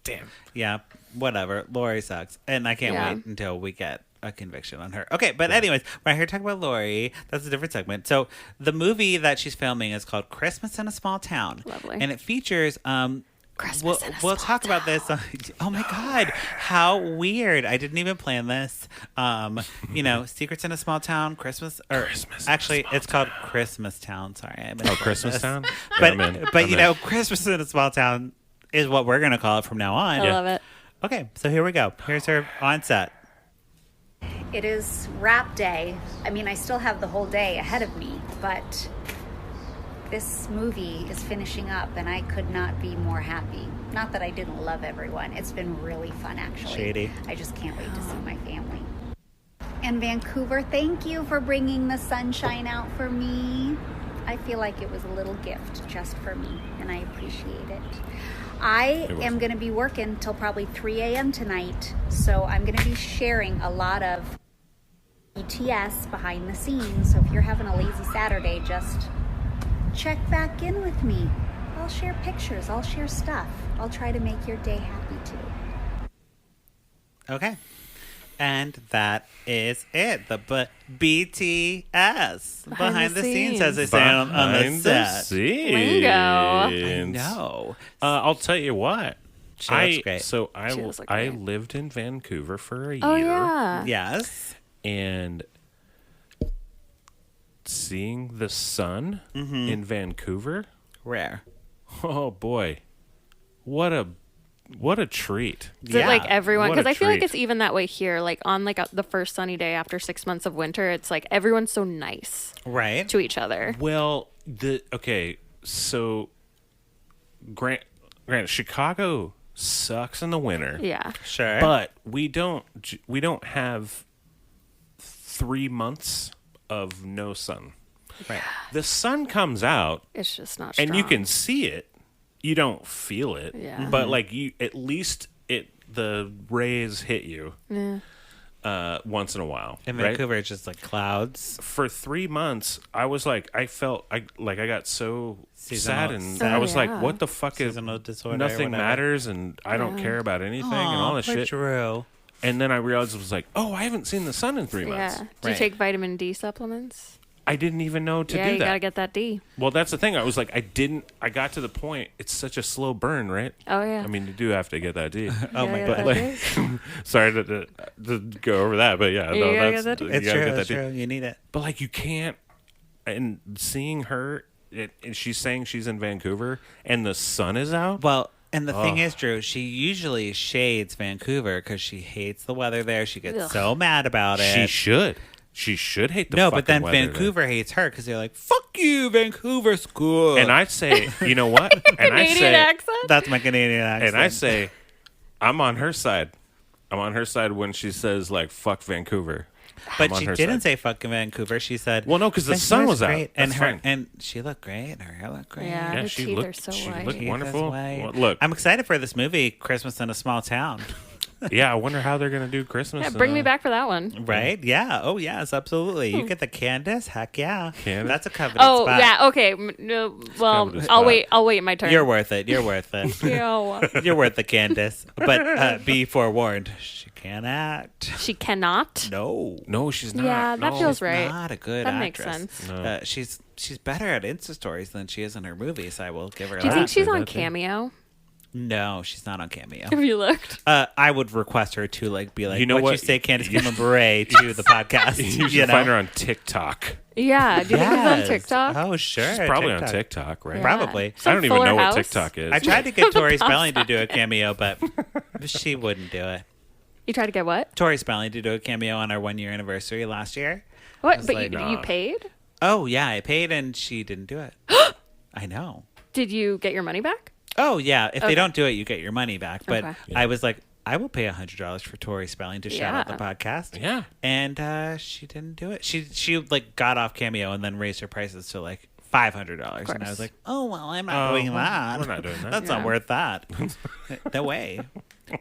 Damn. Yeah, whatever. Lori sucks, and I can't wait until we get a conviction on her. Okay, but anyways, we're here to talk about Lori. That's a different segment. So the movie that she's filming is called Christmas in a Small Town. Lovely. And it features Christmas in a we'll small talk about this. Oh my God, how weird! I didn't even plan this. You know, Secrets in a Small Town, Christmas. Actually, it's called Christmas Town. Sorry, I misspelled Christmas this. Town. But you know, Christmas in a Small Town is what we're gonna call it from now on. I love it. Okay, so here we go. Here's her on set. It is wrap day. I mean, I still have the whole day ahead of me, but this movie is finishing up and I could not be more happy. Not that I didn't love everyone. It's been really fun, actually. Shady. I just can't wait to see my family. And Vancouver, thank you for bringing the sunshine out for me. I feel like it was a little gift just for me, and I appreciate it. I am going to be working till probably 3 a.m. tonight, so I'm going to be sharing a lot of ETS behind the scenes. So if you're having a lazy Saturday, just check back in with me. I'll share pictures. I'll share stuff. I'll try to make your day happy too. Okay. And that is it. The BTS. Behind the scenes, as they say on the set. Scenes. I know. I'll tell you what. She looks great. So I great. lived in Vancouver for a year. Oh, yeah. Yes. And seeing the sun in Vancouver. Rare. Oh boy. What a treat. Is it like everyone? What a Because I feel like treat. it's even that way here. Like on the first sunny day after 6 months of winter, it's like everyone's so nice Right. to each other. Well, so Grant, Chicago sucks in the winter. Yeah. Sure. But we don't have 3 months of no sun. Right. The sun comes out, It's just not and strong. you can see it. You don't feel it, Yeah. but like you, at least the rays hit you once in a while. In right? Vancouver, it's just like clouds. For 3 months, I was like, I got so Seasonal- sad, and Oh, I was yeah. like, what the fuck is Seasonal disorder or nothing whatever. matters, and I don't care about anything, and all this poor shit. Drew. And then I realized it was like, oh, I haven't seen the sun in 3 months. Yeah. Do you Right. take vitamin D supplements? I didn't even know to Yeah, do you that. gotta get that D. Well, that's the thing. I was like, I got to the point. It's such a slow burn, right? Oh yeah. I mean, you do have to get that D. Oh You my gotta God. get that D. Sorry to go over that, but yeah, You no, gotta that's get that D. you It's gotta true. get It's that D. true. You need it. But like, you can't. And seeing her, and she's saying she's in Vancouver, and the sun is out. Well, and the thing is, Drew, she usually shades Vancouver because she hates the weather there. She gets Ugh. so mad about it. She should. She should hate the No, fucking but then weather there. Vancouver hates her because they're like, "Fuck you, Vancouver's cool." And I say, you know what? And I Canadian say, accent. that's my Canadian accent. and I say, I'm on her side. I'm on her side when she says like, "Fuck Vancouver." but I'm on she her didn't side. say "fucking Vancouver." She said, Well, no, 'cause the sun "Vancouver's was out. great." And That's her fine. and she looked great, and her hair looked great. Yeah. Yeah, Her she teeth looked. are so she white. looked Teeth is wonderful. white. Well, look, I'm excited for this movie, Christmas in a Small Town. yeah, I wonder how they're gonna do Christmas. Yeah, in, bring me back for that one. Right? Yeah. Oh, yes, absolutely. You get the Candace. Heck yeah. Candace? That's a coveted Oh spot. yeah. Okay. No, well, coveted I'll spot. wait. I'll wait my turn. You're worth it. You're worth it. Yeah. You're worth it, Candace. But be forewarned, she can't act. She cannot. No. No, she's not. Yeah, that no. feels right. Not a good That makes actress. sense. No. She's better at Insta stories than she is in her movies. I will give her Do you that. think she's Say on that, too. Cameo? No, she's not on Cameo. Have you looked? I would request her to be like, You know what you what? say, Candace Cameron Bure to the podcast. You should you know? find her on TikTok. Yeah. Do you think she's on Yes. TikTok? Oh, sure. She's probably on TikTok, right? Yeah. Probably. She's I on don't even Fuller know House. what TikTok is. I tried to get Tori Spelling to do a cameo, but she wouldn't do it. You tried to get what? Tori Spelling to do a cameo on our 1-year anniversary last year. What? was But like, you nah. paid? Oh, yeah, I paid and she didn't do it. I know. Did you get your money back? Oh, yeah. If Okay. they don't do it, you get your money back. But Okay. I was like, I will pay $100 for Tori Spelling to shout out the Yeah. podcast. Yeah. And she didn't do it. She got off Cameo and then raised her prices to $500. And I was like, oh, well, I'm not doing that. we're not doing that. That's Yeah. not worth that. No way.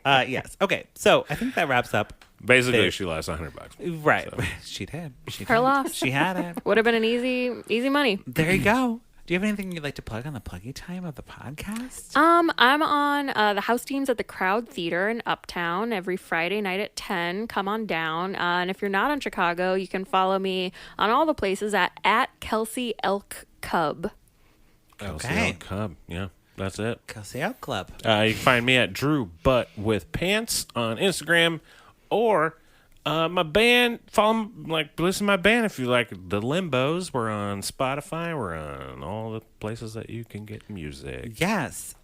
Yes. Okay. So I think that wraps up. Basically, There. she lost $100. Right. She did. Her loss. She had it. Would have been an easy money. There you go. Do you have anything you'd like to plug on the pluggy time of the podcast? I'm on the house teams at the Crowd Theater in Uptown every Friday night at 10. Come on down. And if you're not in Chicago, you can follow me on all the places at Kelsey Elk Cub. Okay. Cub. Yeah, that's it. Kelsey Out Club. You can find me at Drew Butt with Pants on Instagram, or my band. Listen to my band if you like the Limbos. We're on Spotify. We're on all the places that you can get music. Yes.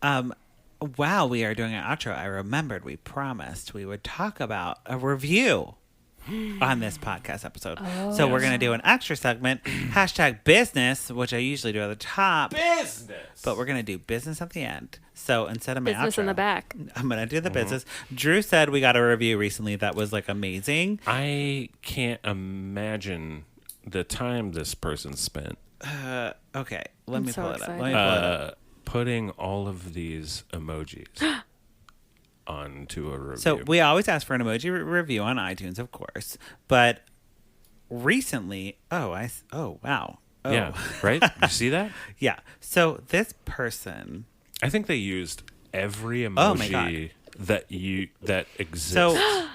While we are doing an outro, I remembered we promised we would talk about a review on this podcast episode. So we're going to do an extra segment, #business, which I usually do at the top. Business. But we're going to do business at the end. So instead of my Business outro, in the back. I'm going to do the business. Drew said we got a review recently that was amazing. I can't imagine the time this person spent Okay, let me so pull it up. excited. Let me pull it up. putting all of these emojis onto a review. So we always ask for an emoji review on iTunes, of course. But recently, oh wow. Oh. Yeah, right? You see that? Yeah. So this person. I think they used every Oh my God. emoji that exists. So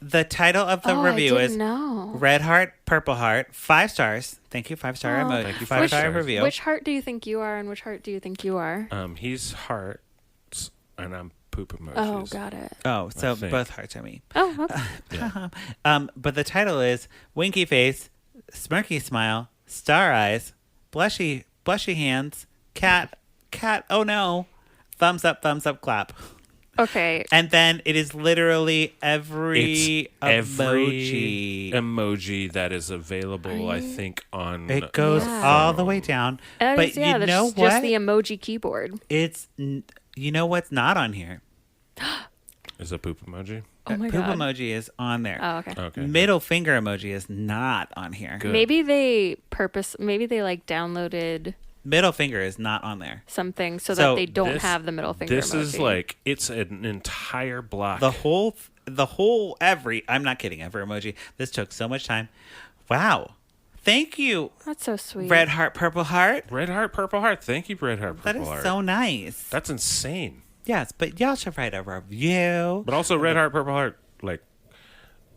the title of the review I is didn't know. Red Heart, Purple Heart, 5 stars. Thank you, 5-star emoji. Thank you, 5-star 5 stars. review. Which heart do you think you are, and which heart do you think you are? He's hearts, and I'm poop emojis. Oh, got it. Oh, so think. both hearts are me. Oh, okay. Yeah. But the title is Winky Face, Smirky Smile, Star Eyes, Blushy Hands, Cat, oh no, Thumbs up, clap. Okay. And then it is literally every It's every emoji. emoji that is available, I think, on... It goes Yeah. all the way down. That But is- yeah, you that's know just what? the emoji keyboard. You know what's not on here? Is a poop emoji? Oh my poop God. emoji is on there. Oh, okay. Okay. Middle finger emoji is not on here. Good. Maybe they like downloaded Middle finger is not on there. something so So that they don't This- have the middle finger This emoji. is like, it's an entire block. The whole I'm not kidding, ever emoji. This took so much time. Wow. Thank you, That's so sweet. Red Heart, Purple Heart. Red Heart, Purple Heart. Thank you, Red Heart, That Purple is Heart. so nice. That's insane. Yes, but y'all should write a review. But also, Red Heart, Purple Heart, like,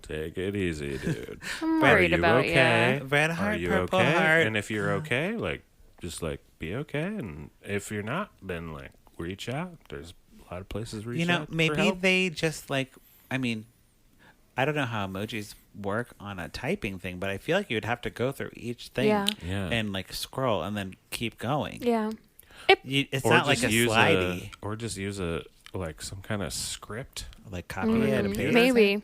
take it easy, dude. I'm Are worried you about okay? you. Red Are Heart, you Purple okay? Heart. And if you're okay, like, just like be okay. And if you're not, then like reach out. There's a lot of places reach out. for maybe help. they just like, I mean, I don't know how emojis work on a typing thing, but I feel like you'd have to go through each thing Yeah. Yeah. and like scroll and then keep going. Yeah. It's not like a slidey, or just use a like some kind of script. like copy it and paste it.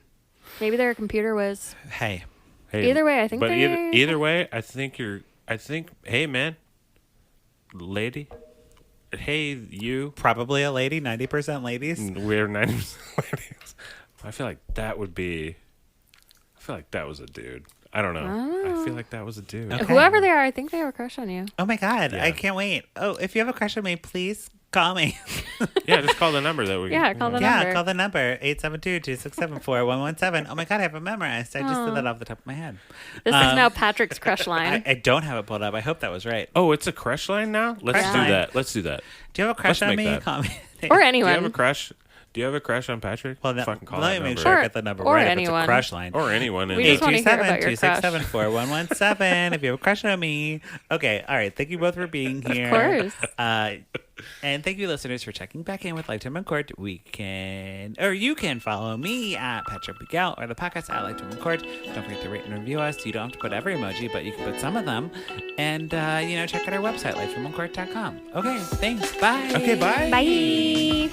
Maybe they're a computer whiz. Hey, Hey, Either way, I think But they- either way, I think hey man, lady, hey you, probably a lady, 90% ladies. we're 90% ladies. I feel like that was a dude. I don't know. I feel like that was a dude. Okay. Whoever they are, I think they have a crush on you. Oh my God, Yeah. I can't wait. Oh, if you have a crush on me, please call me. Yeah, just call the number that we. Yeah, call the Yeah, number. call the number 872-267-4117. Oh my God, I have it memorized. I just did that off the top of my head. This is now Patrick's crush line. I don't have it pulled up. I hope that was right. Oh, it's a crush line now. Let's Crush do line. that. Let's do that. Do you have a crush Let's on make me? that. Call me. Or Do you anyone. have a crush? Do you have a crush on Patrick? Well, no, Fucking call let that me make number. sure I Or- get the number or right. If anyone. it's a crush line. Or anyone. We just wanna hear about your crush. 827-267-4117. If you have a crush on me. Okay. All right. Thank you both for being here. Of course. And thank you, listeners, for checking back in with Lifetime in Court. You can follow me at Patrick Miguel or the podcast at Lifetime in Court. Don't forget to rate and review us. You don't have to put every emoji, but you can put some of them. And, check out our website, lifetimeincourt.com. Okay. Thanks. Bye. Okay, bye. Bye.